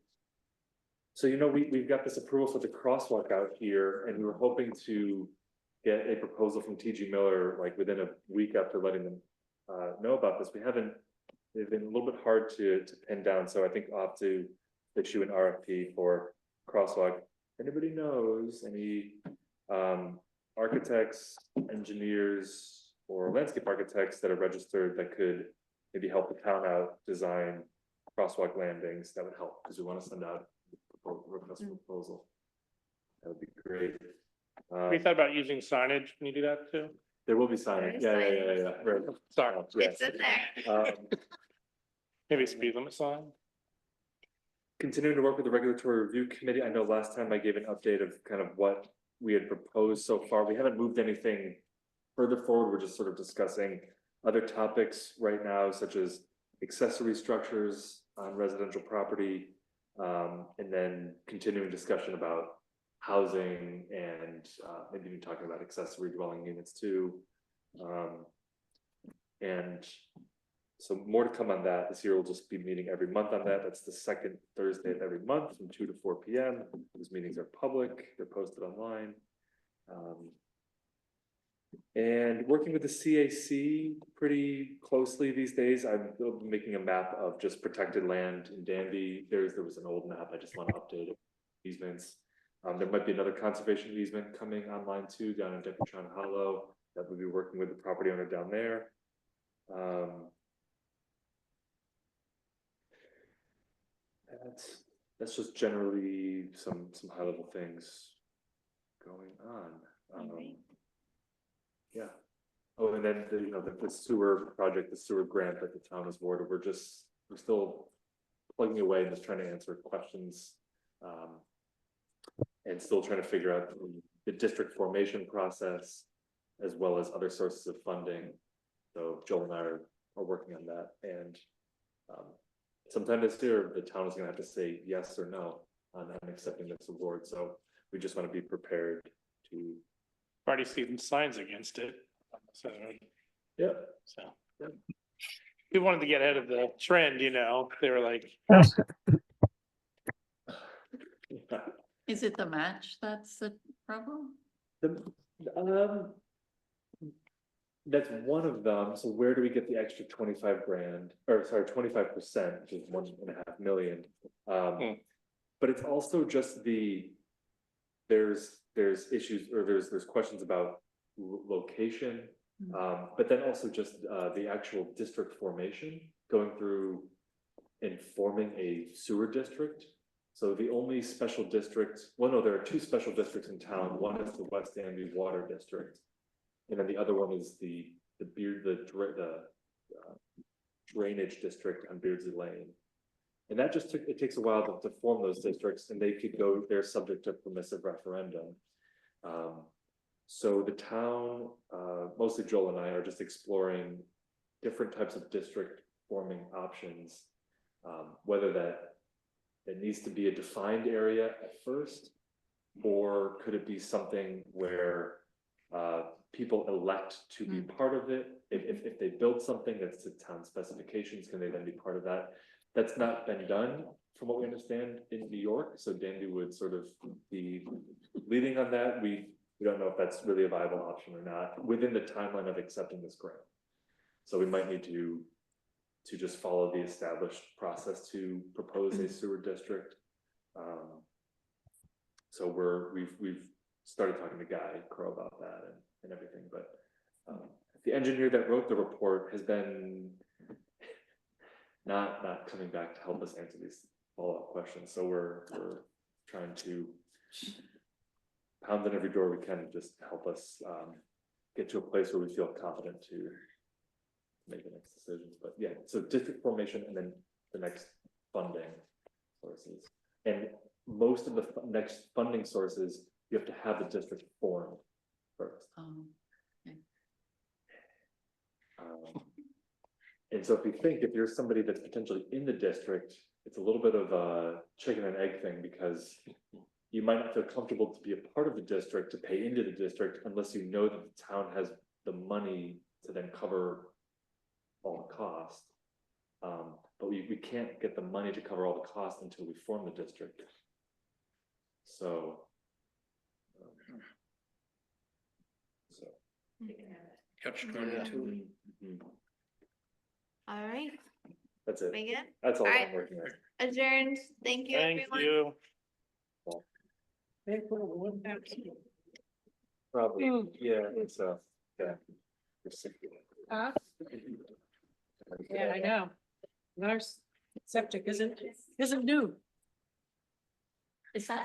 So, we've got this approval for the crosswalk out here, and we were hoping to get a proposal from TG Miller, like within a week after letting them know about this. They've been a little bit hard to pin down, so I think I'll have to issue an RFP for crosswalk. Anybody knows any architects, engineers, or landscape architects that are registered that could maybe help the town out design crosswalk landings? That would help, because we want to send out a request for proposal. That would be great. We thought about using signage. Can you do that too? There will be signage. Yeah. Right. Sorry. Yes. It's in there. Maybe a speed limit sign. Continuing to work with the regulatory review committee. I know last time I gave an update of kind of what we had proposed so far. We haven't moved anything further forward. We're just sort of discussing other topics right now, such as accessory structures on residential property, and then continuing discussion about housing and maybe even talking about accessory dwelling units too. And so more to come on that. This year we'll just be meeting every month on that. That's the second Thursday of every month from 2 to 4 p.m. These meetings are public. They're posted online. And working with the CAC pretty closely these days. I'm making a map of just protected land in Danby. There was an old map. I just want to update it. Easements. There might be another conservation easement coming online too down in Deputron Hollow that we'll be working with the property owner down there. That's just generally some high level things going on. Yeah. Oh, and then the sewer project, the sewer grant that the town has awarded, we're still plugging away and just trying to answer questions. And still trying to figure out the district formation process. as well as other sources of funding. So Joel and I are working on that, and sometime this year, the town is gonna have to say yes or no on accepting this award, so we just wanna be prepared to. Already see some signs against it. So, Yeah. so. We wanted to get ahead of the trend, they were like, Is it the match that's the problem? That's one of them, so where do we get the extra 25 grand, or sorry, 25%, which is 1.5 million? But it's also just there's issues, or there's questions about location. But then also just the actual district formation, going through and forming a sewer district. So the only special district, well, no, there are two special districts in town. One is the West Danby Water District, and then the other one is the drainage district on Beardsley Lane. And that just it takes a while to form those districts, and they're subject to permissive referendum. So the town, mostly Joel and I, are just exploring different types of district forming options, whether that it needs to be a defined area at first, or could it be something where people elect to be part of it? If they build something that's to town specifications, can they then be part of that? That's not been done, from what we understand, in New York, so Danby would sort of be leading on that. We don't know if that's really a viable option or not within the timeline of accepting this grant. So we might need to just follow the established process to propose a sewer district. So we've started talking to Guy Crow about that and everything, but the engineer that wrote the report has been not coming back to help us answer these follow-up questions. So we're trying to pound on every door we can, just help us get to a place where we feel confident to make the next decisions. But yeah, so district formation and then the next funding sources. And most of the next funding sources, you have to have the district formed first. And so if you're somebody that's potentially in the district, it's a little bit of a chicken and egg thing, because you might not feel comfortable to be a part of the district, to pay into the district, unless you know that the town has the money to then cover all the costs. But we can't get the money to cover all the costs until we form the district. So. Catch 22. All right, That's it. we good? That's all Alright. I'm working on. Adjourned. Thank you, thank everyone. you. Probably, yeah, so, yeah. Yeah, I know. Our septic isn't new. Is that